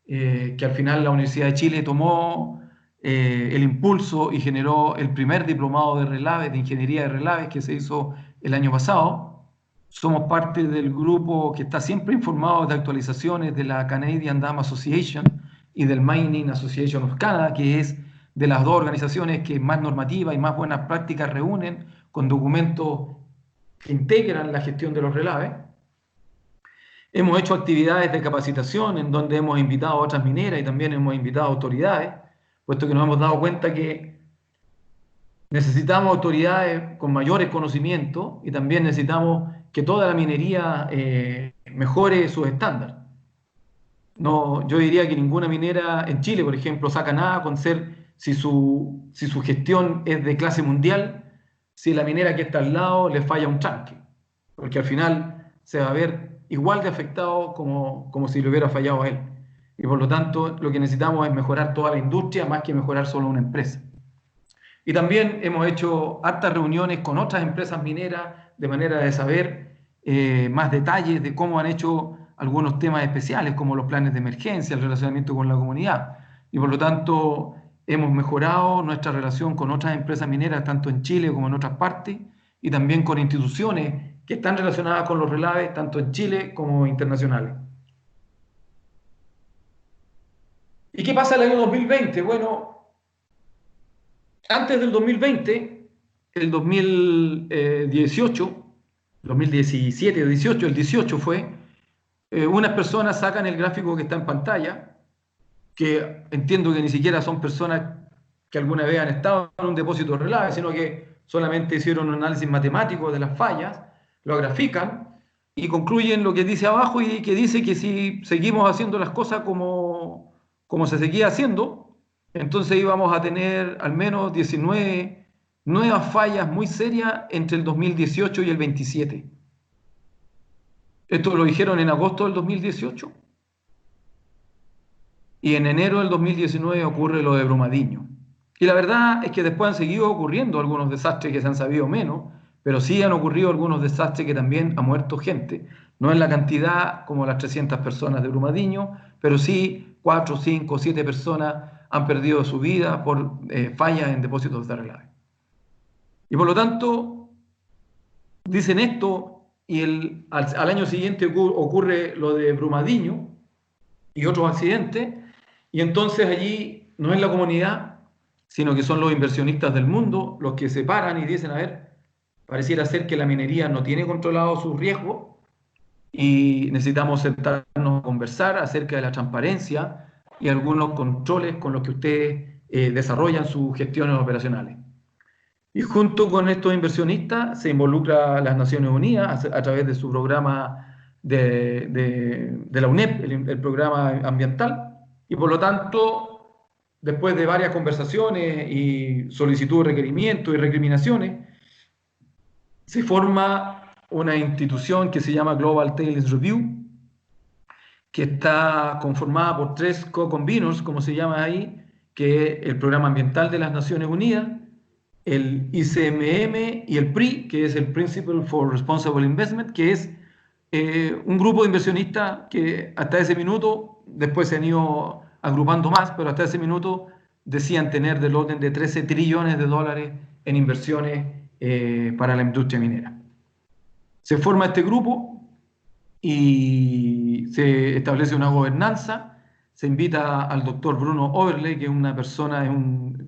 que al final la Universidad de Chile tomó el impulso y generó el primer diplomado de relaves, de ingeniería de relaves, que se hizo el año pasado. Somos parte del grupo que está siempre informado de actualizaciones de la Canadian Dam Association y del Mining Association of Canada, que es de las dos organizaciones que más normativa y más buenas prácticas reúnen con documentos que integran la gestión de los relaves. Hemos hecho actividades de capacitación en donde hemos invitado a otras mineras y también hemos invitado a autoridades, puesto que nos hemos dado cuenta que necesitamos autoridades con mayores conocimientos y también necesitamos que toda la minería mejore sus estándares. No, yo diría que ninguna minera en Chile, por ejemplo, saca nada con ser, si su gestión es de clase mundial, si la minera que está al lado le falla un tranque, porque al final se va a ver igual de afectado como si le hubiera fallado a él. Y por lo tanto, lo que necesitamos es mejorar toda la industria más que mejorar solo una empresa. Y también hemos hecho hartas reuniones con otras empresas mineras de manera de saber más detalles de cómo han hecho algunos temas especiales, como los planes de emergencia, el relacionamiento con la comunidad. Y por lo tanto, hemos mejorado nuestra relación con otras empresas mineras, tanto en Chile como en otras partes, y también con instituciones que están relacionadas con los relaves, tanto en Chile como internacionales. ¿Y qué pasa el año 2020? Bueno, antes del 2020, el 2018, 2017 o 18, el 18 fue, unas personas sacan el gráfico que está en pantalla, que entiendo que ni siquiera son personas que alguna vez han estado en un depósito de relave, sino que solamente hicieron un análisis matemático de las fallas, lo grafican y concluyen lo que dice abajo, y que dice que si seguimos haciendo las cosas como se seguía haciendo, entonces íbamos a tener al menos 19 nuevas fallas muy serias entre el 2018 y el 27. Esto lo dijeron en agosto del 2018. y en enero del 2019 ocurre lo de Brumadinho. Y la verdad es que después han seguido ocurriendo algunos desastres que se han sabido menos, pero sí han ocurrido algunos desastres que también ha muerto gente. No en la cantidad como las 300 personas de Brumadinho, pero sí 4, 5, 7 personas han perdido su vida por fallas en depósitos de relave. Y por lo tanto, dicen esto y al año siguiente ocurre lo de Brumadinho y otros accidentes, y entonces allí no es la comunidad, sino que son los inversionistas del mundo los que se paran y dicen, a ver, pareciera ser que la minería no tiene controlado sus riesgos y necesitamos sentarnos a conversar acerca de la transparencia y algunos controles con los que ustedes desarrollan sus gestiones operacionales. Y junto con estos inversionistas se involucra las Naciones Unidas a través de su programa de la UNEP, el programa ambiental, y por lo tanto, después de varias conversaciones y solicitud de requerimientos y recriminaciones, se forma una institución que se llama Global Tailings Review, que está conformada por 3 co-conveners, como se llama ahí, que es el Programa Ambiental de las Naciones Unidas, el ICMM y el PRI, que es el Principle for Responsible Investment, que es un grupo de inversionistas que hasta ese minuto, después se han ido agrupando más, pero hasta ese minuto decían tener del orden de 13 trillones de dólares en inversiones para la industria minera. Se forma este grupo y se establece una gobernanza, se invita al doctor Bruno Oberle, que es una persona,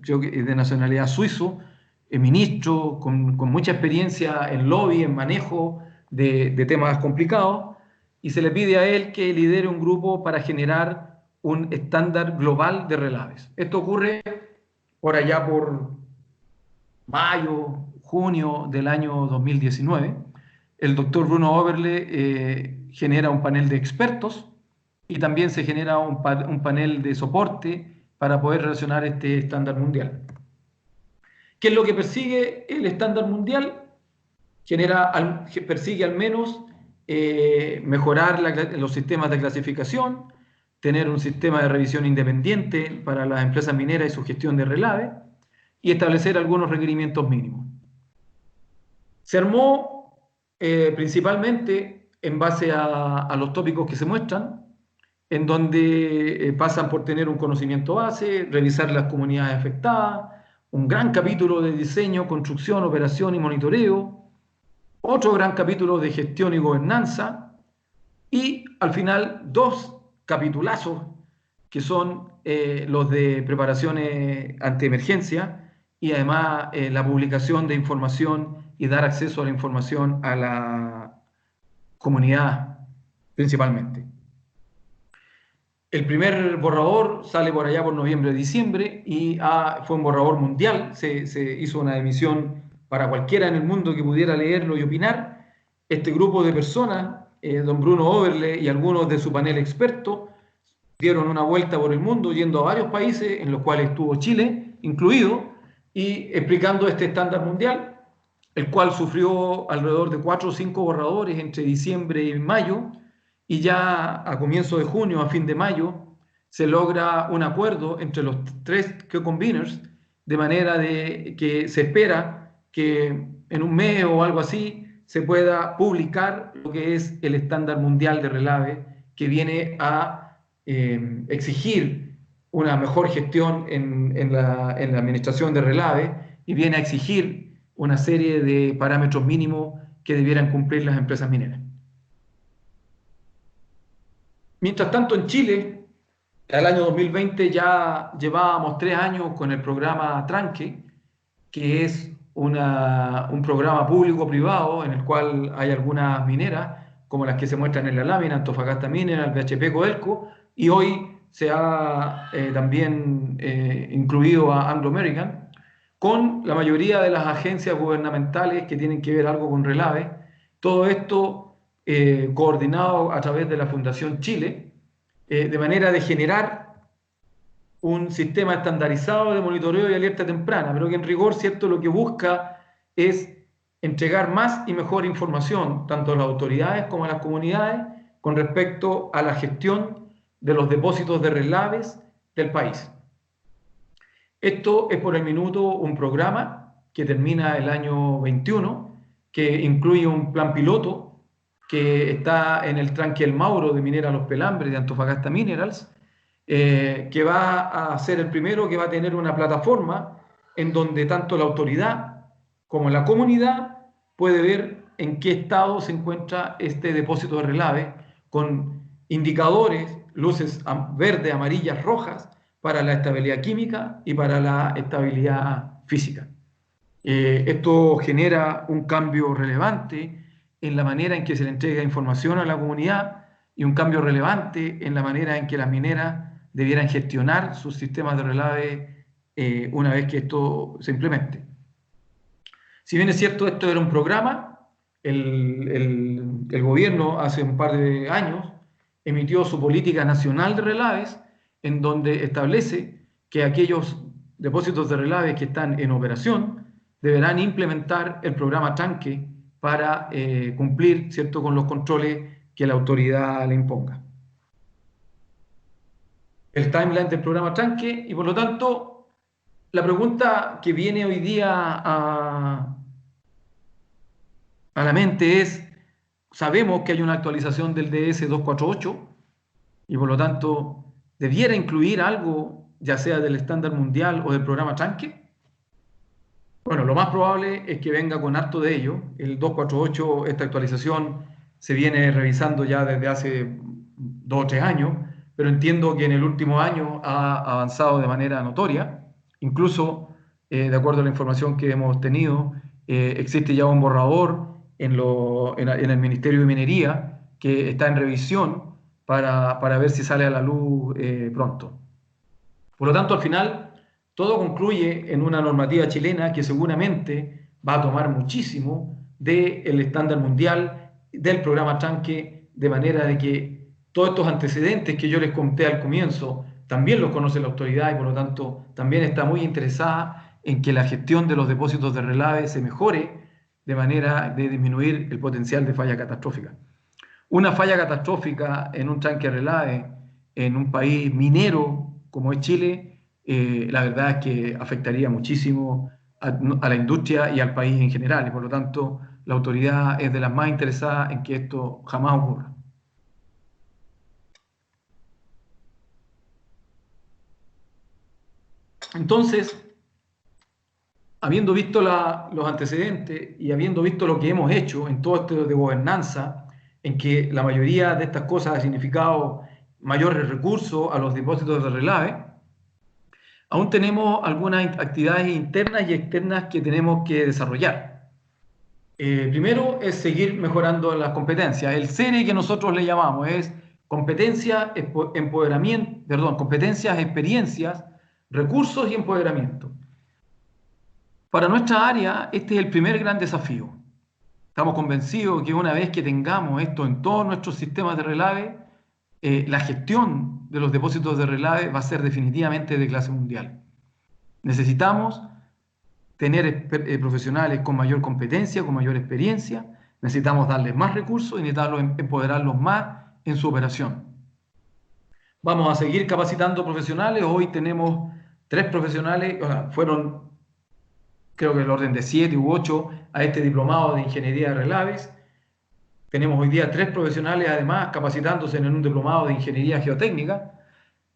creo que es de nacionalidad suizo, ministro con mucha experiencia en lobby, en manejo de temas complicados, y se le pide a él que lidere un grupo para generar un estándar global de relaves. Esto ocurre por allá por mayo, junio del año 2019. El doctor Bruno Oberle genera un panel de expertos y también se genera un panel de soporte para poder relacionar este estándar mundial. ¿Qué es lo que persigue el estándar mundial? Persigue al menos mejorar los sistemas de clasificación, tener un sistema de revisión independiente para las empresas mineras y su gestión de relave, y establecer algunos requerimientos mínimos. Se armó principalmente en base a los tópicos que se muestran, en donde pasan por tener un conocimiento base, revisar las comunidades afectadas, un gran capítulo de diseño, construcción, operación y monitoreo, otro gran capítulo de gestión y gobernanza, y al final 2 capitulazos que son los de preparaciones ante emergencia y además la publicación de información y dar acceso a la información a la comunidad principalmente. El primer borrador sale por allá por noviembre-diciembre y fue un borrador mundial, se hizo una emisión para cualquiera en el mundo que pudiera leerlo y opinar. Este grupo de personas, don Bruno Oberle y algunos de su panel experto, dieron una vuelta por el mundo yendo a varios países, en los cuales estuvo Chile incluido, y explicando este estándar mundial, el cual sufrió alrededor de 4 o 5 borradores entre diciembre y mayo, y ya a comienzo de junio, a fin de mayo, se logra un acuerdo entre los 3 co-conveners, de manera de que se espera que en un mes o algo así se pueda publicar lo que es el estándar mundial de relave, que viene a exigir una mejor gestión en la administración de relave y viene a exigir una serie de parámetros mínimos que debieran cumplir las empresas mineras. Mientras tanto, en Chile, el año 2020 ya llevábamos 3 años con el programa Tranque, que es un programa público-privado en el cual hay algunas mineras, como las que se muestran en la lámina, Antofagasta Mineral, BHP Codelco, y hoy se ha también incluido a Anglo American, con la mayoría de las agencias gubernamentales que tienen que ver algo con relave. Todo esto coordinado a través de la Fundación Chile, de manera de generar un sistema estandarizado de monitoreo y alerta temprana, pero que en rigor, ¿cierto?, lo que busca es entregar más y mejor información, tanto a las autoridades como a las comunidades, con respecto a la gestión de los depósitos de relaves del país. Esto es por el minuto un programa que termina el año 21, que incluye un plan piloto que está en el tranque El Mauro de Minera Los Pelambres de Antofagasta Minerals, que va a ser el primero que va a tener una plataforma en donde tanto la autoridad como la comunidad puede ver en qué estado se encuentra este depósito de relave, con indicadores, luces verdes, amarillas, rojas, para la estabilidad química y para la estabilidad física. Esto genera un cambio relevante en la manera en que se le entrega información a la comunidad y un cambio relevante en la manera en que las mineras debieran gestionar sus sistemas de relave una vez que esto se implemente. Si bien es cierto, esto era un programa, el gobierno hace un par de años emitió su política nacional de relaves, en donde establece que aquellos depósitos de relave que están en operación deberán implementar el programa Tranque para cumplir, ¿cierto?, con los controles que la autoridad le imponga. El timeline del programa Tranque, y por lo tanto, la pregunta que viene hoy día a la mente es, sabemos que hay una actualización del DS 248 y por lo tanto debiera incluir algo, ya sea del estándar mundial o del programa Tranque. Bueno, lo más probable es que venga con harto de ello. El 248, esta actualización se viene revisando ya desde hace 2 o 3 años, pero entiendo que en el último año ha avanzado de manera notoria. Incluso, de acuerdo a la información que hemos tenido, existe ya un borrador en el Ministerio de Minería que está en revisión para ver si sale a la luz pronto. Por lo tanto, al final, todo concluye en una normativa chilena que seguramente va a tomar muchísimo del estándar mundial, del programa Tranque, de manera de que todos estos antecedentes que yo les conté al comienzo también los conoce la autoridad y por lo tanto también está muy interesada en que la gestión de los depósitos de relave se mejore de manera de disminuir el potencial de falla catastrófica. Una falla catastrófica en un tranque relave en un país minero como es Chile, la verdad es que afectaría muchísimo a la industria y al país en general, y por lo tanto la autoridad es de las más interesadas en que esto jamás ocurra. Entonces, habiendo visto los antecedentes y habiendo visto lo que hemos hecho en todo esto de gobernanza, en que la mayoría de estas cosas ha significado mayores recursos a los depósitos de relave, aún tenemos algunas actividades internas y externas que tenemos que desarrollar. Primero es seguir mejorando las competencias. El CERE que nosotros le llamamos es competencias, competencias, experiencias, recursos y empoderamiento. Para nuestra área, este es el primer gran desafío. Estamos convencidos que una vez que tengamos esto en todos nuestros sistemas de relave, la gestión de los depósitos de relave va a ser definitivamente de clase mundial. Necesitamos tener profesionales con mayor competencia, con mayor experiencia, necesitamos darles más recursos y necesitamos empoderarlos más en su operación. Vamos a seguir capacitando profesionales. Hoy tenemos 3 profesionales, fueron creo que el orden de 7 u 8 a este diplomado de ingeniería de relaves. Tenemos hoy día 3 profesionales además capacitándose en un diplomado de ingeniería geotécnica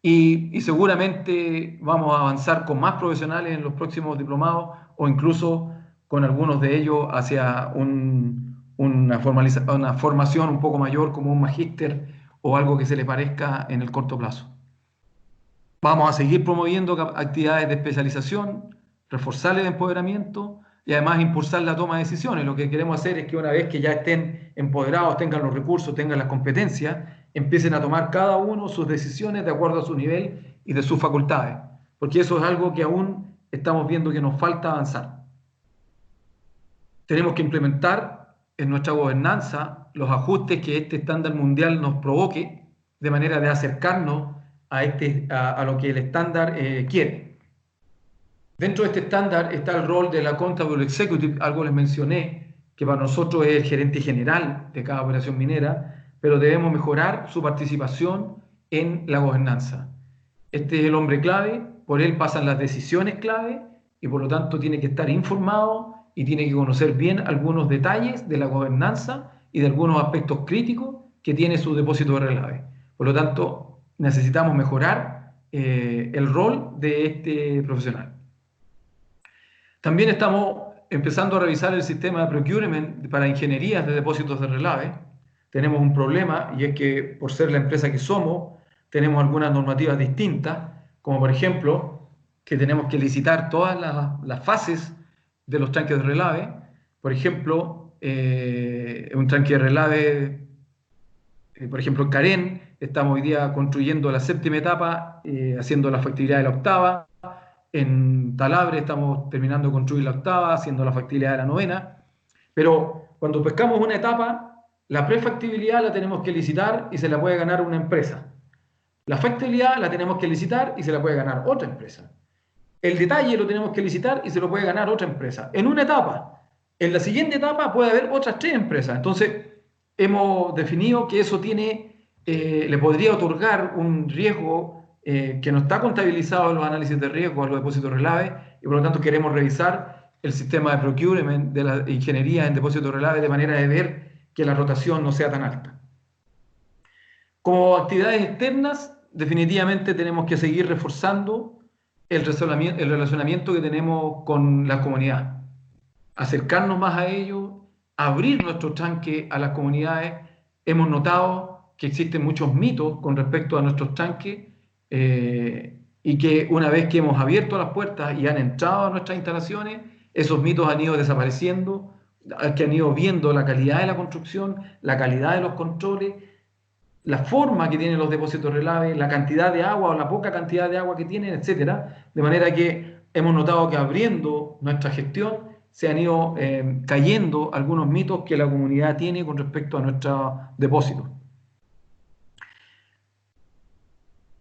y seguramente vamos a avanzar con más profesionales en los próximos diplomados o incluso con algunos de ellos hacia una formación un poco mayor como un magíster o algo que se le parezca en el corto plazo. Vamos a seguir promoviendo actividades de especialización, reforzar el empoderamiento y además impulsar la toma de decisiones. Lo que queremos hacer es que una vez que ya estén empoderados, tengan los recursos, tengan las competencias, empiecen a tomar cada uno sus decisiones de acuerdo a su nivel y de sus facultades, porque eso es algo que aún estamos viendo que nos falta avanzar. Tenemos que implementar en nuestra gobernanza los ajustes que este estándar mundial nos provoque de manera de acercarnos a lo que el estándar quiere. Dentro de este estándar está el rol de la Accountable Executive, algo les mencioné, que para nosotros es el gerente general de cada operación minera, pero debemos mejorar su participación en la gobernanza. Este es el hombre clave, por él pasan las decisiones clave y por lo tanto tiene que estar informado y tiene que conocer bien algunos detalles de la gobernanza y de algunos aspectos críticos que tiene su depósito de relave. Por lo tanto, necesitamos mejorar el rol de este profesional. También estamos empezando a revisar el sistema de procurement para ingenierías de depósitos de relave. Tenemos un problema y es que por ser la empresa que somos, tenemos algunas normativas distintas, como por ejemplo, que tenemos que licitar todas las fases de los tanques de relave. Por ejemplo, un tanque de relave, por ejemplo, en Carén, estamos hoy día construyendo la 7ª etapa, haciendo la factibilidad de la 8ª. En Talabre estamos terminando de construir la 8ª, haciendo la factibilidad de la 9ª. Pero cuando pescamos una etapa, la prefactibilidad la tenemos que licitar y se la puede ganar una empresa. La factibilidad la tenemos que licitar y se la puede ganar otra empresa. El detalle lo tenemos que licitar y se lo puede ganar otra empresa. En una etapa. En la siguiente etapa puede haber otras 3 empresas. Entonces, hemos definido que eso le podría otorgar un riesgo que no está contabilizado en los análisis de riesgo a los depósitos de relave y por lo tanto queremos revisar el sistema de procurement de la ingeniería en depósitos de relave de manera de ver que la rotación no sea tan alta. Como actividades externas, definitivamente tenemos que seguir reforzando el relacionamiento que tenemos con la comunidad, acercarnos más a ellos, abrir nuestro tanque a las comunidades. Hemos notado que existen muchos mitos con respecto a nuestros tanques y que una vez que hemos abierto las puertas y han entrado a nuestras instalaciones, esos mitos han ido desapareciendo, que han ido viendo la calidad de la construcción, la calidad de los controles, la forma que tienen los depósitos de relave, la cantidad de agua o la poca cantidad de agua que tienen, etcétera. De manera que hemos notado que abriendo nuestra gestión se han ido cayendo algunos mitos que la comunidad tiene con respecto a nuestros depósitos.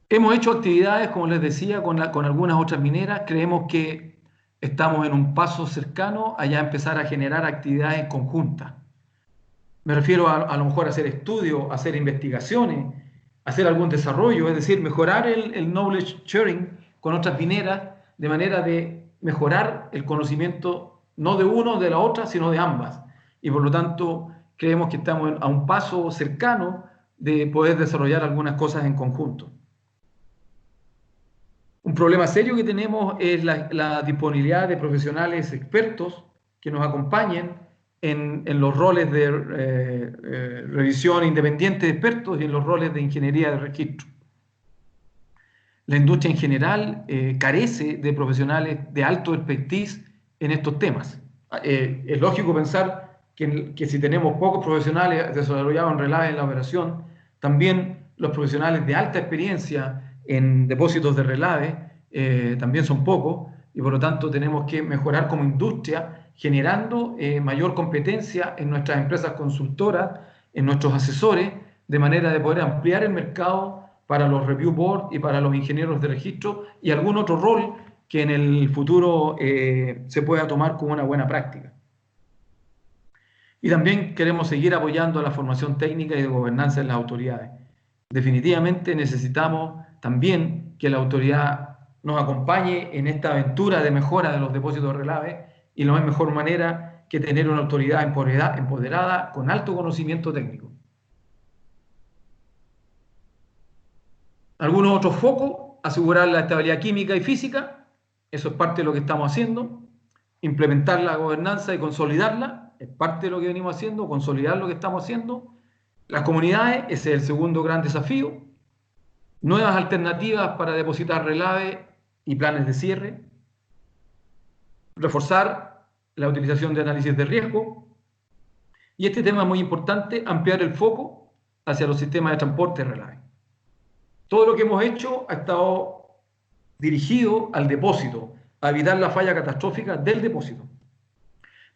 Hemos hecho actividades, como les decía, con algunas otras mineras. Creemos que estamos en un paso cercano a ya empezar a generar actividades conjuntas. Me refiero a lo mejor a hacer estudios, a hacer investigaciones, a hacer algún desarrollo, es decir, mejorar el knowledge sharing con otras mineras de manera de mejorar el conocimiento no de uno o de la otra, sino de ambas. Y por lo tanto, creemos que estamos a un paso cercano de poder desarrollar algunas cosas en conjunto. Un problema serio que tenemos es la disponibilidad de profesionales expertos que nos acompañen en los roles de revisión independiente de expertos y en los roles de ingeniería de registro. La industria en general carece de profesionales de alto expertise en estos temas. Es lógico pensar que si tenemos pocos profesionales desarrollados en relave en la operación, también los profesionales de alta experiencia en depósitos de relave también son pocos y por lo tanto tenemos que mejorar como industria generando mayor competencia en nuestras empresas consultoras, en nuestros asesores, de manera de poder ampliar el mercado para los review board y para los ingenieros de registro y algún otro rol que en el futuro se pueda tomar como una buena práctica. Y también queremos seguir apoyando la formación técnica y de gobernanza en las autoridades. Definitivamente necesitamos también que la autoridad nos acompañe en esta aventura de mejora de los depósitos de relave y no hay mejor manera que tener una autoridad empoderada con alto conocimiento técnico. Algunos otros focos: asegurar la estabilidad química y física, eso es parte de lo que estamos haciendo. Implementar la gobernanza y consolidarla, es parte de lo que venimos haciendo, consolidar lo que estamos haciendo. Las comunidades, ese es el segundo gran desafío. Nuevas alternativas para depositar relave y planes de cierre. Reforzar la utilización de análisis de riesgo. Y este tema es muy importante, ampliar el foco hacia los sistemas de transporte de relave. Todo lo que hemos hecho ha estado dirigido al depósito, a evitar la falla catastrófica del depósito.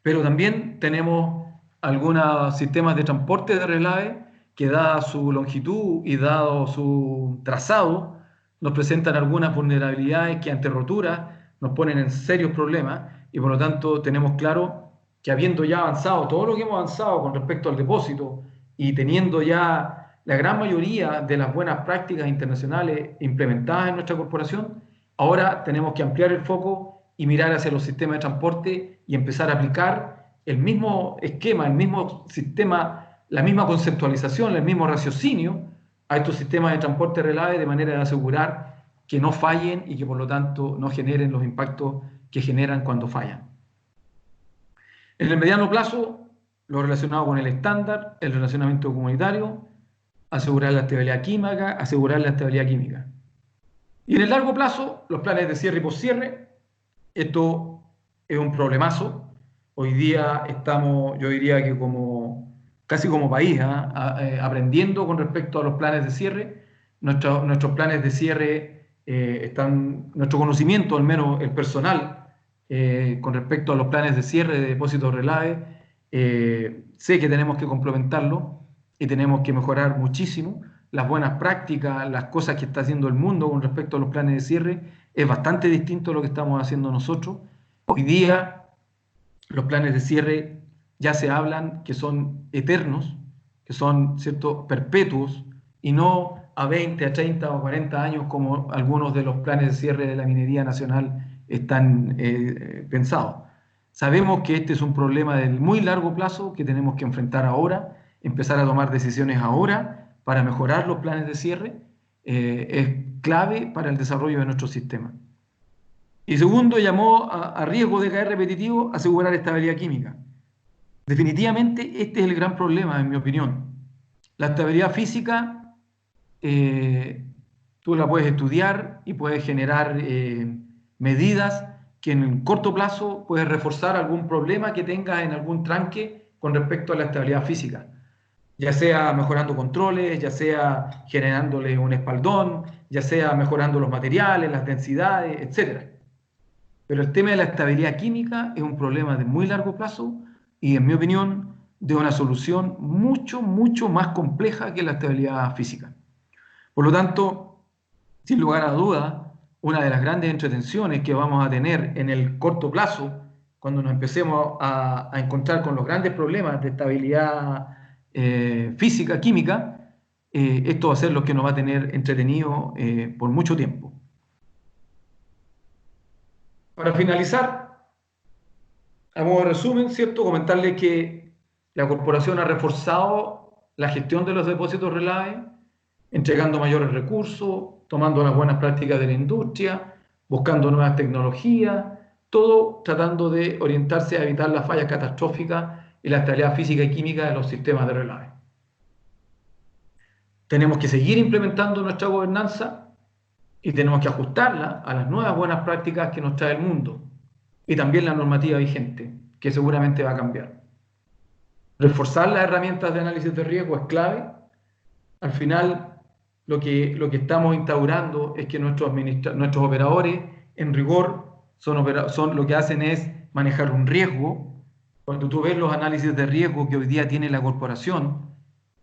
Pero también tenemos algunos sistemas de transporte de relave que, dada su longitud y dado su trazado, nos presentan algunas vulnerabilidades que ante roturas nos ponen en serios problemas y por lo tanto tenemos claro que habiendo ya avanzado todo lo que hemos avanzado con respecto al depósito y teniendo ya la gran mayoría de las buenas prácticas internacionales implementadas en nuestra corporación, ahora tenemos que ampliar el foco y mirar hacia los sistemas de transporte y empezar a aplicar el mismo esquema, el mismo sistema, la misma conceptualización, el mismo raciocinio a estos sistemas de transporte relave, de manera de asegurar que no fallen y que por lo tanto no generen los impactos que generan cuando fallan. En el mediano plazo, lo relacionado con el estándar, el relacionamiento comunitario, asegurar la estabilidad química. Y en el largo plazo, los planes de cierre y poscierre. Esto es un problemazo. Hoy día estamos, yo diría que casi como país, aprendiendo con respecto a los planes de cierre. Nuestros planes de cierre nuestro conocimiento, al menos el personal, con respecto a los planes de cierre de depósitos relave, sé que tenemos que complementarlo y tenemos que mejorar muchísimo las buenas prácticas, las cosas que está haciendo el mundo con respecto a los planes de cierre. Es bastante distinto a lo que estamos haciendo nosotros. Hoy día los planes de cierre ya se hablan que son eternos, que son, ¿cierto?, perpetuos, y no a 20, a 30 o 40 años como algunos de los planes de cierre de la minería nacional están pensados. Sabemos que este es un problema de muy largo plazo que tenemos que enfrentar ahora, empezar a tomar decisiones ahora para mejorar los planes de cierre. Es clave para el desarrollo de nuestro sistema. Y segundo, llamó a riesgo de caer repetitivo, asegurar estabilidad química. Definitivamente este es el gran problema, en mi opinión. La estabilidad física, tú la puedes estudiar y puedes generar medidas que en el corto plazo puedes reforzar algún problema que tengas en algún tranque con respecto a la estabilidad física, ya sea mejorando controles, ya sea generándole un espaldón, ya sea mejorando los materiales, las densidades, etc. Pero el tema de la estabilidad química es un problema de muy largo plazo y, en mi opinión, de una solución mucho, mucho más compleja que la estabilidad física. Por lo tanto, sin lugar a dudas, una de las grandes entretenciones que vamos a tener en el corto plazo, cuando nos empecemos a encontrar con los grandes problemas de estabilidad física, química, esto va a ser lo que nos va a tener entretenido por mucho tiempo. Para finalizar, a modo de resumen, ¿cierto?, comentarles que la corporación ha reforzado la gestión de los depósitos relave, entregando mayores recursos, tomando las buenas prácticas de la industria, buscando nuevas tecnologías, todo tratando de orientarse a evitar las fallas catastróficas y la estabilidad física y química de los sistemas de relave. Tenemos que seguir implementando nuestra gobernanza y tenemos que ajustarla a las nuevas buenas prácticas que nos trae el mundo y también la normativa vigente, que seguramente va a cambiar. Reforzar las herramientas de análisis de riesgo es clave. Al final, lo que estamos instaurando es que nuestros operadores, en rigor, lo que hacen es manejar un riesgo. Cuando tú ves los análisis de riesgo que hoy día tiene la corporación,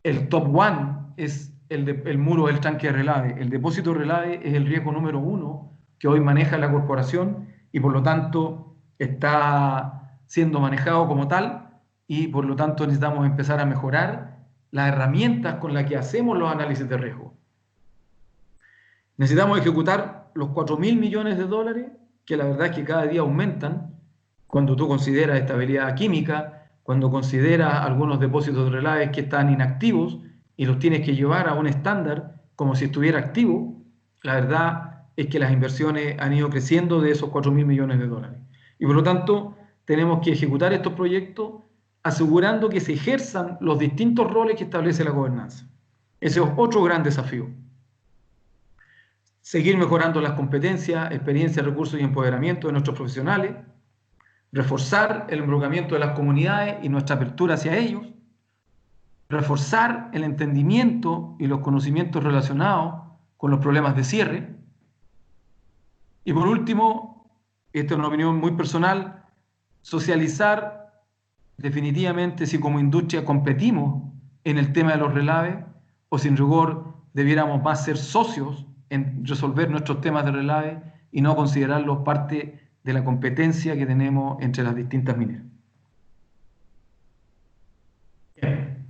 el top one es el muro del tanque de relave. El depósito de relave es el riesgo número 1 que hoy maneja la corporación y por lo tanto está siendo manejado como tal y por lo tanto necesitamos empezar a mejorar las herramientas con las que hacemos los análisis de riesgo. Necesitamos ejecutar los 4.000 millones de dólares, que la verdad es que cada día aumentan cuando tú consideras estabilidad química, cuando consideras algunos depósitos de relave que están inactivos y los tienes que llevar a un estándar como si estuviera activo. La verdad es que las inversiones han ido creciendo de esos 4.000 millones de dólares. Y por lo tanto, tenemos que ejecutar estos proyectos asegurando que se ejerzan los distintos roles que establece la gobernanza. Ese es otro gran desafío. Seguir mejorando las competencias, experiencia, recursos y empoderamiento de nuestros profesionales, reforzar el involucramiento de las comunidades y nuestra apertura hacia ellos, reforzar el entendimiento y los conocimientos relacionados con los problemas de cierre, y por último, esta es una opinión muy personal, socializar definitivamente si como industria competimos en el tema de los relaves o si en rigor debiéramos más ser socios en resolver nuestros temas de relave y no considerarlos parte de la competencia que tenemos entre las distintas mineras. Bien.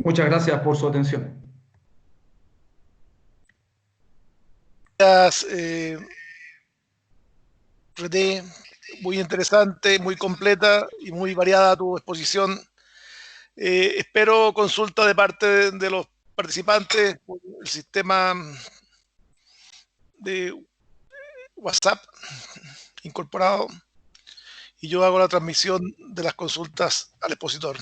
Muchas gracias por su atención. René, muy interesante, muy completa y muy variada tu exposición. Espero consulta de parte de los participantes por el sistema de WhatsApp incorporado y yo hago la transmisión de las consultas al expositor.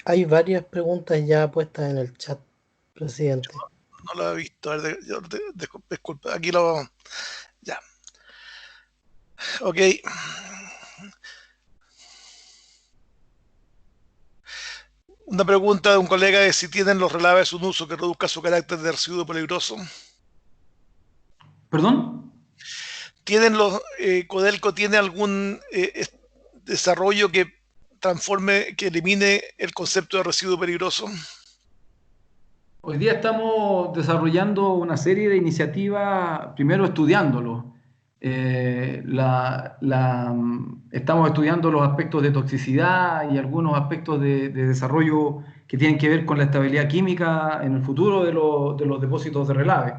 Hay varias preguntas ya puestas en el chat, presidente. No lo he visto. A ver, disculpe, aquí lo... Ya. Ok. Una pregunta de un colega es si tienen los relaves un uso que reduzca su carácter de residuo peligroso. ¿Perdón? ¿Tienen los Codelco tiene algún desarrollo que transforme, que elimine el concepto de residuo peligroso? Hoy día estamos desarrollando una serie de iniciativas, primero estudiándolo. Estamos estudiando los aspectos de toxicidad y algunos aspectos de desarrollo que tienen que ver con la estabilidad química en el futuro de los depósitos de relave.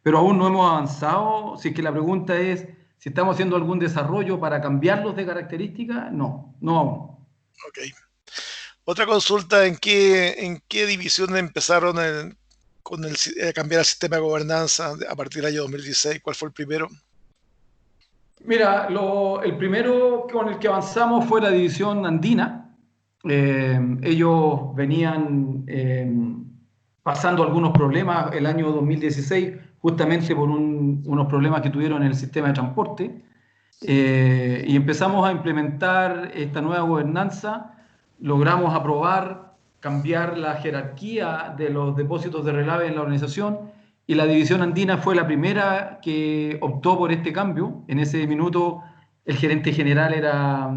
Pero aún no hemos avanzado. Si es que la pregunta es si estamos haciendo algún desarrollo para cambiarlos de características, no aún. Ok. Otra consulta, ¿en qué división empezaron a cambiar el sistema de gobernanza a partir del año 2016? ¿Cuál fue el primero? Mira, el primero con el que avanzamos fue la división andina. Ellos venían pasando algunos problemas el año 2016, justamente por unos problemas que tuvieron en el sistema de transporte. Y empezamos a implementar esta nueva gobernanza. Logramos aprobar, cambiar la jerarquía de los depósitos de relave en la organización. Y la división andina fue la primera que optó por este cambio. En ese minuto el gerente general era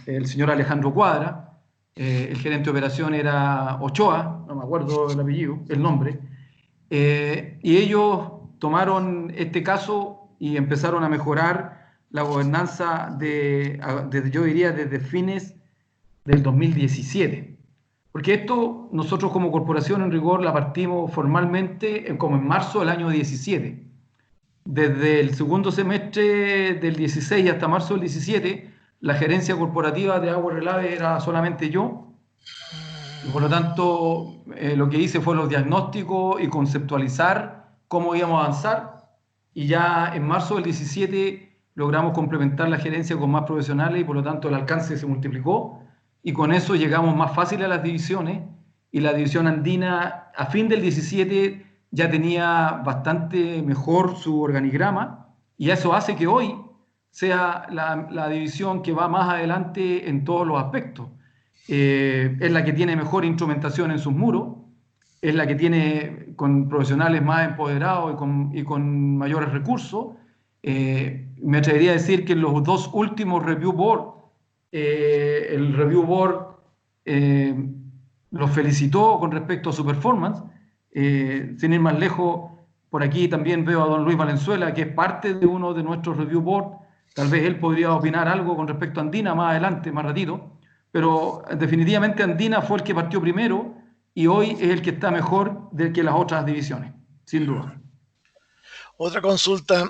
el señor Alejandro Cuadra, el gerente de operación era Ochoa, no me acuerdo el apellido, el nombre, y ellos tomaron este caso y empezaron a mejorar la gobernanza yo diría desde fines del 2017. Porque esto nosotros como corporación en rigor la partimos formalmente como en marzo del año 17. Desde el segundo semestre del 16 hasta marzo del 17, la gerencia corporativa de Agua Relave era solamente yo. Y por lo tanto, lo que hice fue los diagnósticos y conceptualizar cómo íbamos a avanzar. Y ya en marzo del 17 logramos complementar la gerencia con más profesionales y por lo tanto el alcance se multiplicó. Y con eso llegamos más fácil a las divisiones y la división andina a fin del 17 ya tenía bastante mejor su organigrama y eso hace que hoy sea la división que va más adelante en todos los aspectos. Es la que tiene mejor instrumentación en sus muros, es la que tiene con profesionales más empoderados y con mayores recursos. Me atrevería a decir que en los dos últimos review board, el review board los felicitó con respecto a su performance. Sin ir más lejos, por aquí también veo a don Luis Valenzuela, que es parte de uno de nuestros review board. Tal vez él podría opinar algo con respecto a Andina más adelante, más ratito, pero definitivamente Andina fue el que partió primero y hoy es el que está mejor que las otras divisiones, sin duda. Otra consulta.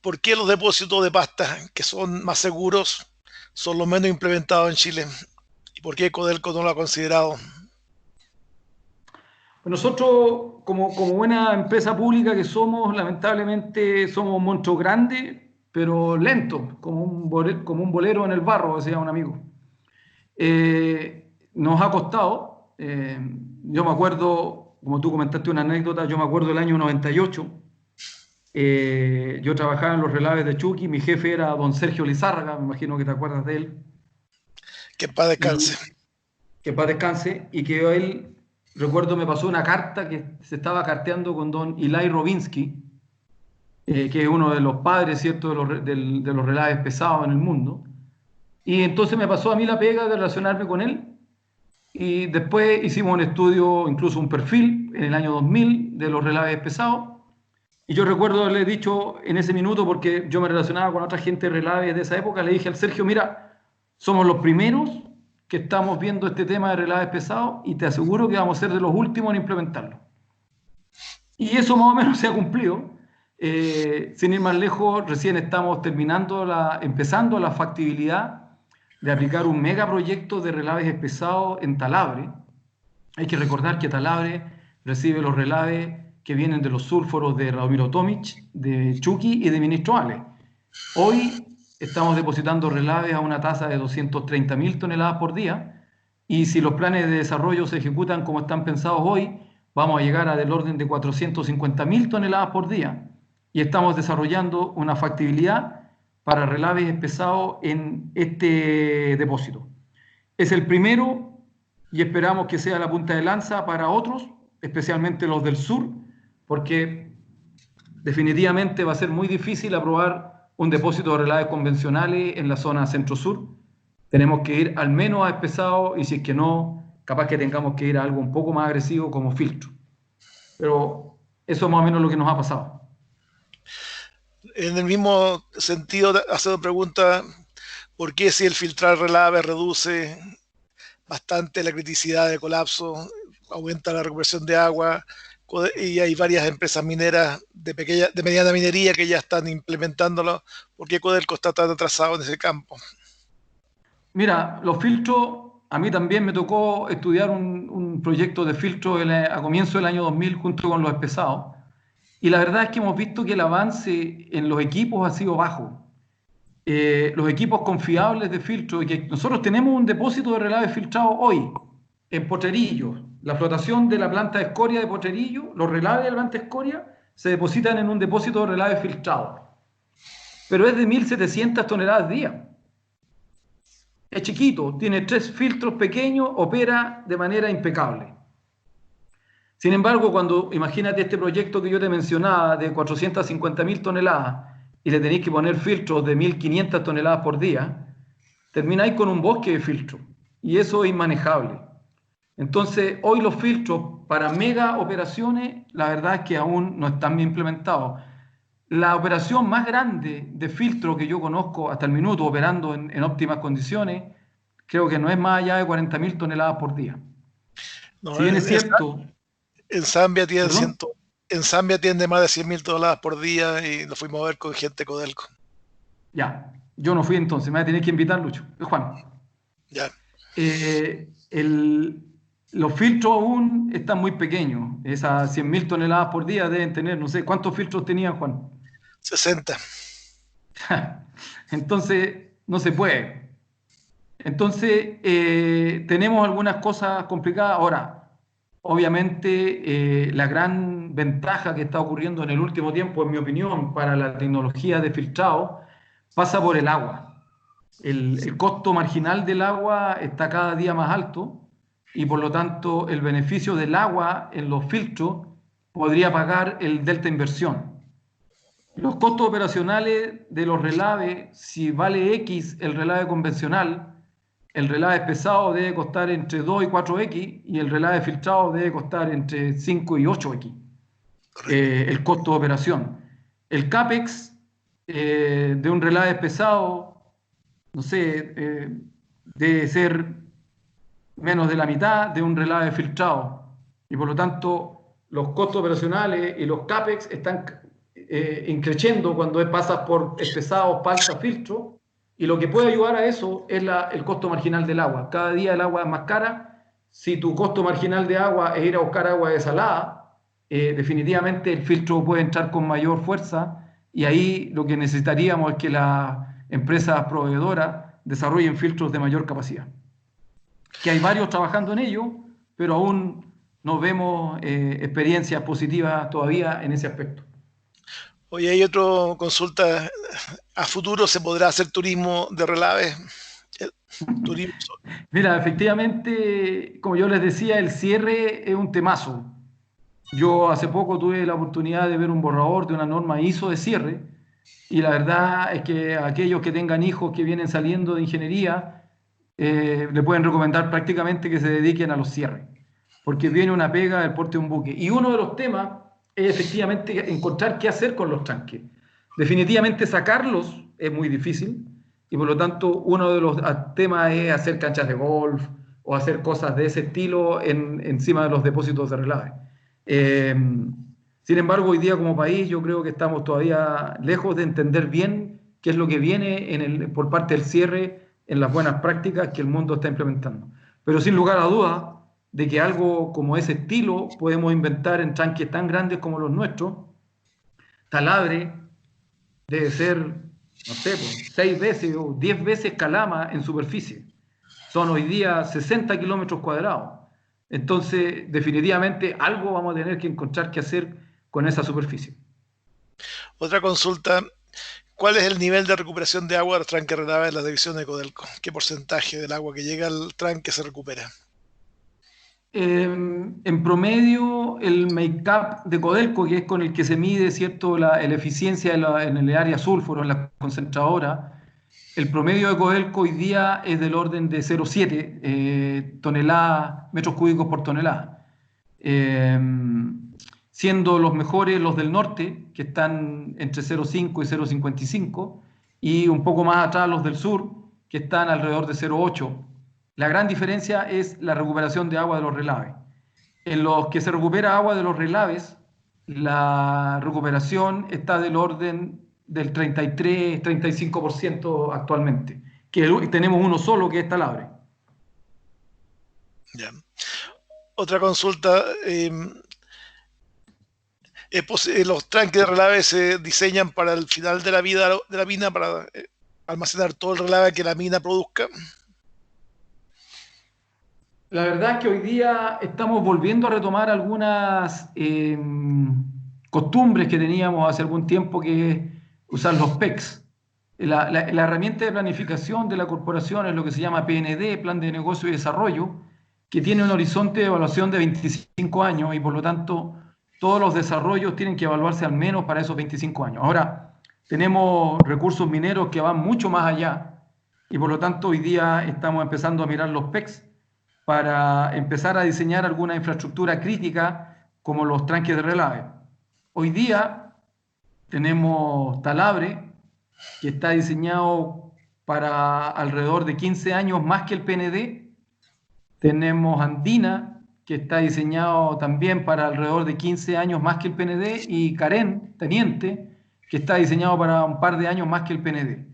¿Por qué los depósitos de pasta, que son más seguros, son los menos implementados en Chile? ¿Y por qué Codelco no lo ha considerado? Nosotros, como buena empresa pública que somos, lamentablemente somos un monstruo grande, pero lento, como un bolero en el barro, decía un amigo. Nos ha costado. Yo me acuerdo, como tú comentaste una anécdota, yo me acuerdo del año 98. Yo trabajaba en los relaves de Chucky, mi jefe era don Sergio Lizárraga, me imagino que te acuerdas de él. Que en paz descanse. Que en paz descanse, y que él, recuerdo, me pasó una carta que se estaba carteando con don Eli Robinsky, que es uno de los padres, ¿cierto?, de los relaves pesados en el mundo. Y entonces me pasó a mí la pega de relacionarme con él, y después hicimos un estudio, incluso un perfil, en el año 2000 de los relaves pesados. Y yo recuerdo haberle dicho en ese minuto, porque yo me relacionaba con otra gente de relaves de esa época, le dije al Sergio, mira, Somos los primeros que estamos viendo este tema de relaves pesados y te aseguro que vamos a ser de los últimos en implementarlo. Y eso más o menos se ha cumplido. Sin ir más lejos, recién estamos empezando la factibilidad de aplicar un megaproyecto de relaves pesados en Talabre. Hay que recordar que Talabre recibe los relaves que vienen de los sulfuros de Radomiro Tomic, de Chucky y de Ministro Ale. Hoy estamos depositando relaves a una tasa de 230.000 toneladas por día, y si los planes de desarrollo se ejecutan como están pensados hoy, vamos a llegar a del orden de 450.000 toneladas por día, y estamos desarrollando una factibilidad para relaves pesados en este depósito. Es el primero y esperamos que sea la punta de lanza para otros, especialmente los del sur, porque definitivamente va a ser muy difícil aprobar un depósito de relaves convencionales en la zona centro-sur. Tenemos que ir al menos a espesado, y si es que no, capaz que tengamos que ir a algo un poco más agresivo como filtro. Pero eso es más o menos lo que nos ha pasado. En el mismo sentido, hace una pregunta: ¿por qué si el filtrar relave reduce bastante la criticidad de colapso, aumenta la recuperación de agua, y hay varias empresas mineras de mediana minería que ya están implementándolo? ¿Por qué Codelco está tan atrasado en ese campo? Mira, los filtros, a mí también me tocó estudiar un proyecto de filtro a comienzo del año 2000 junto con los espesados, y la verdad es que hemos visto que el avance en los equipos ha sido bajo. Los equipos confiables de filtro, y que nosotros tenemos un depósito de relave filtrado hoy en Potrerillo. La flotación de la planta de escoria de Potrerillo, los relaves de la planta de escoria se depositan en un depósito de relave filtrado, pero es de 1.700 toneladas día. Es chiquito, tiene 3 filtros pequeños, opera de manera impecable. Sin embargo, imagínate este proyecto que yo te mencionaba de 450.000 toneladas y le tenéis que poner filtros de 1.500 toneladas por día, termináis con un bosque de filtros, y eso es inmanejable. Entonces, hoy los filtros para mega operaciones, la verdad es que aún no están bien implementados. La operación más grande de filtro que yo conozco hasta el minuto, operando en óptimas condiciones, creo que no es más allá de 40.000 toneladas por día. No, si bien es cierto... En Zambia tiene más de 100.000 toneladas por día, y lo fuimos a ver con gente de Codelco. Ya, yo no fui entonces, me voy a tener que invitar, Lucho. Juan. Ya. Los filtros aún están muy pequeños. Esas 100.000 toneladas por día deben tener, no sé, ¿cuántos filtros tenían, Juan? 60. Entonces, no se puede. Entonces, tenemos algunas cosas complicadas. Ahora, obviamente, la gran ventaja que está ocurriendo en el último tiempo, en mi opinión, para la tecnología de filtrado, pasa por el agua. El costo marginal del agua está cada día más alto, y por lo tanto el beneficio del agua en los filtros podría pagar el delta inversión. Los costos operacionales de los relaves, si vale X el relave convencional, el relave pesado debe costar entre 2 y 4X, y el relave filtrado debe costar entre 5 y 8X. El costo de operación. El CAPEX de un relave pesado, no sé, debe ser menos de la mitad de un relave filtrado, y por lo tanto los costos operacionales y los CAPEX están increciendo cuando pasas por espesados, palta, filtro, y lo que puede ayudar a eso es el costo marginal del agua. Cada día el agua es más cara. Si tu costo marginal de agua es ir a buscar agua desalada, definitivamente el filtro puede entrar con mayor fuerza, y ahí lo que necesitaríamos es que las empresas proveedoras desarrollen filtros de mayor capacidad. Que hay varios trabajando en ello, pero aún no vemos experiencias positivas todavía en ese aspecto. Oye, hay otra consulta: ¿a futuro se podrá hacer turismo de relave? Turismo. Mira, efectivamente, como yo les decía, el cierre es un temazo. Yo hace poco tuve la oportunidad de ver un borrador de una norma ISO de cierre, y la verdad es que a aquellos que tengan hijos que vienen saliendo de ingeniería, le pueden recomendar prácticamente que se dediquen a los cierres, porque viene una pega del porte de un buque. Y uno de los temas es efectivamente encontrar qué hacer con los tanques. Definitivamente sacarlos es muy difícil, y por lo tanto uno de los temas es hacer canchas de golf o hacer cosas de ese estilo encima de los depósitos de relave. Sin embargo, hoy día como país yo creo que estamos todavía lejos de entender bien qué es lo que viene por parte del cierre en las buenas prácticas que el mundo está implementando. Pero sin lugar a dudas de que algo como ese estilo podemos inventar en tranques tan grandes como los nuestros. Talabre debe ser, no sé, 6 veces o 10 veces Calama en superficie. Son hoy día 60 kilómetros cuadrados. Entonces, definitivamente algo vamos a tener que encontrar que hacer con esa superficie. Otra consulta, ¿cuál es el nivel de recuperación de agua de los tranques relave en la división de Codelco? ¿Qué porcentaje del agua que llega al tranque se recupera? En promedio, el make-up de Codelco, que es con el que se mide, ¿cierto?, la eficiencia en el área sulfuro, en la concentradora, el promedio de Codelco hoy día es del orden de 0,7 toneladas, metros cúbicos por tonelada. Siendo los mejores los del norte, que están entre 0,5 y 0,55, y un poco más atrás los del sur, que están alrededor de 0,8. La gran diferencia es la recuperación de agua de los relaves. En los que se recupera agua de los relaves, la recuperación está del orden del 33-35% actualmente, que tenemos uno solo que es Talabre. Ya. Otra consulta, los tranques de relave se diseñan para el final de la vida de la mina, para almacenar todo el relave que la mina produzca. La verdad es que hoy día estamos volviendo a retomar algunas costumbres que teníamos hace algún tiempo, que es usar los PECs. La herramienta de planificación de la corporación es lo que se llama PND, Plan de Negocio y Desarrollo, que tiene un horizonte de evaluación de 25 años y por lo tanto todos los desarrollos tienen que evaluarse al menos para esos 25 años. Ahora, tenemos recursos mineros que van mucho más allá y por lo tanto hoy día estamos empezando a mirar los PECs para empezar a diseñar alguna infraestructura crítica como los tranques de relave. Hoy día tenemos Talabre, que está diseñado para alrededor de 15 años más que el PND. Tenemos Andina, que está diseñado también para alrededor de 15 años más que el PND, y Carén, Teniente, que está diseñado para un par de años más que el PND.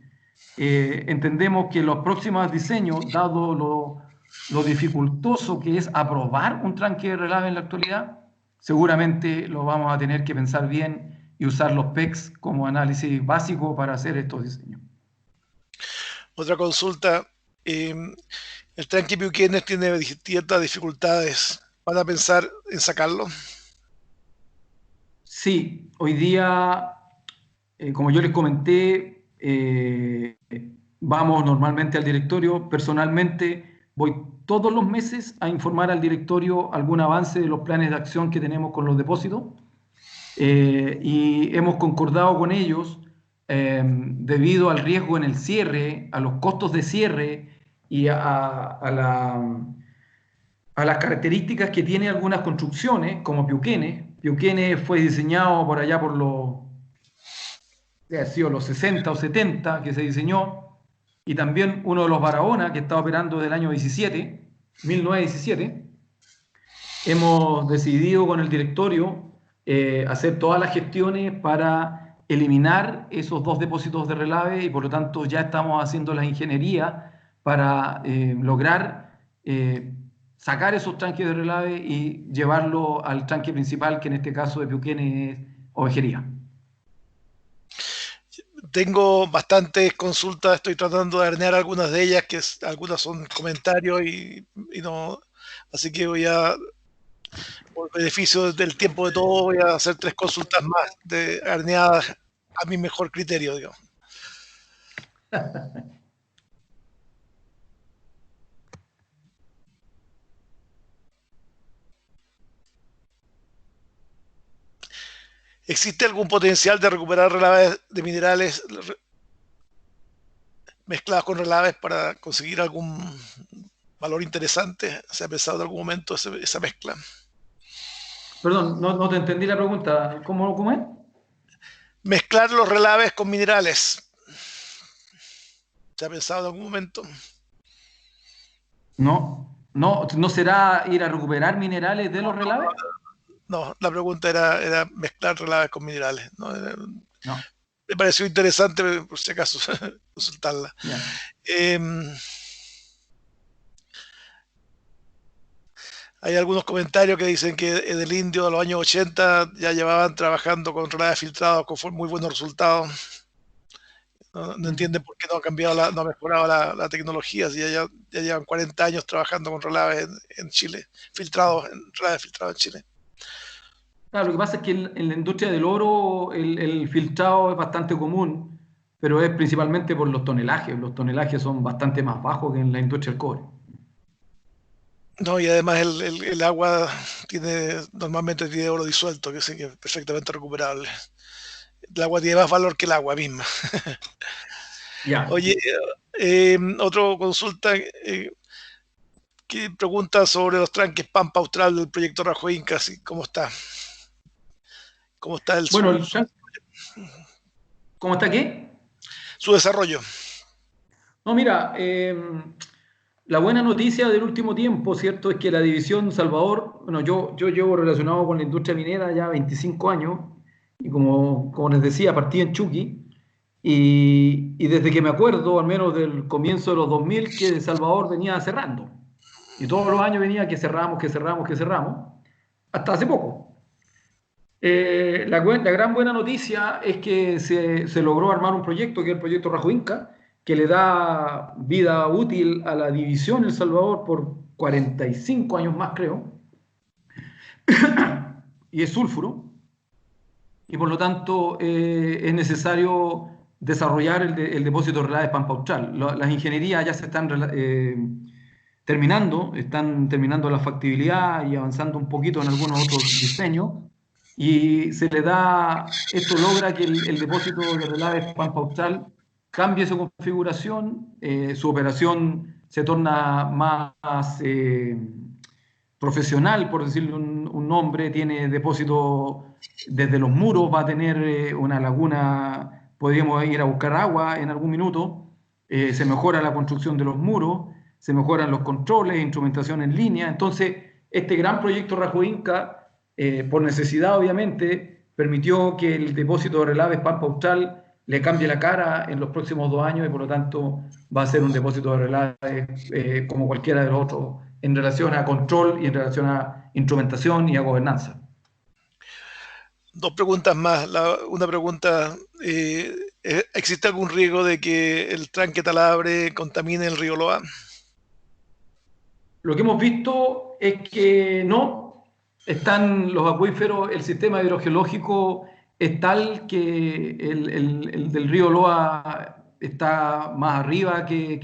Entendemos que los próximos diseños, dado lo dificultoso que es aprobar un tranque de relave en la actualidad, seguramente lo vamos a tener que pensar bien y usar los PECs como análisis básico para hacer estos diseños. Otra consulta, el tranque Buchanan tiene ciertas dificultades. ¿Van a pensar en sacarlo? Sí, hoy día, como yo les comenté, vamos normalmente al directorio. Personalmente voy todos los meses a informar al directorio algún avance de los planes de acción que tenemos con los depósitos, y hemos concordado con ellos, debido al riesgo en el cierre, a los costos de cierre y a las características que tienen algunas construcciones, como Piuquene. Piuquene fue diseñado por allá por los 60 o 70 que se diseñó, y también uno de los Barahona, que está operando desde el año 1917. Hemos decidido con el directorio hacer todas las gestiones para eliminar esos dos depósitos de relave, y por lo tanto ya estamos haciendo la ingeniería para lograr sacar esos tranques de relave y llevarlo al tranque principal, que en este caso de Piuquene es Ovejería. Tengo bastantes consultas, estoy tratando de hernear algunas de ellas, algunas son comentarios y no, así que voy a, por beneficio del tiempo de todo, voy a hacer 3 consultas más herneadas a mi mejor criterio, digamos. ¿Existe algún potencial de recuperar relaves de minerales mezclados con relaves para conseguir algún valor interesante? ¿Se ha pensado en algún momento esa mezcla? Perdón, no te entendí la pregunta. ¿Cómo es? Mezclar los relaves con minerales. ¿Se ha pensado en algún momento? ¿No será ir a recuperar minerales de los relaves? No, la pregunta era mezclar relaves con minerales. ¿No? No. Me pareció interesante, por si acaso, consultarla. Yeah. Hay algunos comentarios que dicen que en el Indio de los años 80 ya llevaban trabajando con relaves filtrados con muy buenos resultados. No entienden por qué no ha cambiado, no ha mejorado la tecnología, si ya llevan 40 años trabajando con relaves en Chile, relaves filtrados en Chile. Claro, lo que pasa es que en la industria del oro el filtrado es bastante común, pero es principalmente por los tonelajes. Los tonelajes son bastante más bajos que en la industria del cobre. No, y además el agua normalmente tiene oro disuelto, que es perfectamente recuperable. El agua tiene más valor que el agua misma. Yeah. Oye, otro consulta que pregunta sobre los tranques Pampa Austral del proyecto Rajo Inca, ¿cómo está? ¿Cómo está Bueno, ¿cómo está qué? Su desarrollo? No, mira, la buena noticia del último tiempo, ¿cierto? Es que la división Salvador, bueno, yo llevo relacionado con la industria minera ya 25 años, y como les decía, partí en Chuqui, y desde que me acuerdo, al menos del comienzo de los 2000, que Salvador venía cerrando. Y todos los años venía que cerramos, hasta hace poco. La gran buena noticia es que se logró armar un proyecto, que es el proyecto Rajo Inca, que le da vida útil a la división El Salvador por 45 años más, creo, y es sulfuro, y por lo tanto es necesario desarrollar el depósito de relaves Pampa Austral. Las ingenierías ya se están están terminando la factibilidad y avanzando un poquito en algunos otros diseños, y esto logra que el depósito de relaves Pampa Austral cambie su configuración, su operación se torna más profesional, por decirle un nombre, tiene depósito desde los muros, va a tener una laguna, podríamos ir a buscar agua en algún minuto, se mejora la construcción de los muros, se mejoran los controles, instrumentación en línea. Entonces, este gran proyecto Rajo Inca, por necesidad obviamente, permitió que el depósito de relaves Pampa Austral le cambie la cara en los próximos 2 años, y por lo tanto va a ser un depósito de relaves como cualquiera de los otros, en relación a control y en relación a instrumentación y a gobernanza. 2 preguntas más. Una pregunta, ¿existe algún riesgo de que el tranque Talabre contamine el río Loa? Lo que hemos visto es que no, están los acuíferos, el sistema hidrogeológico es tal que el del río Loa está más arriba que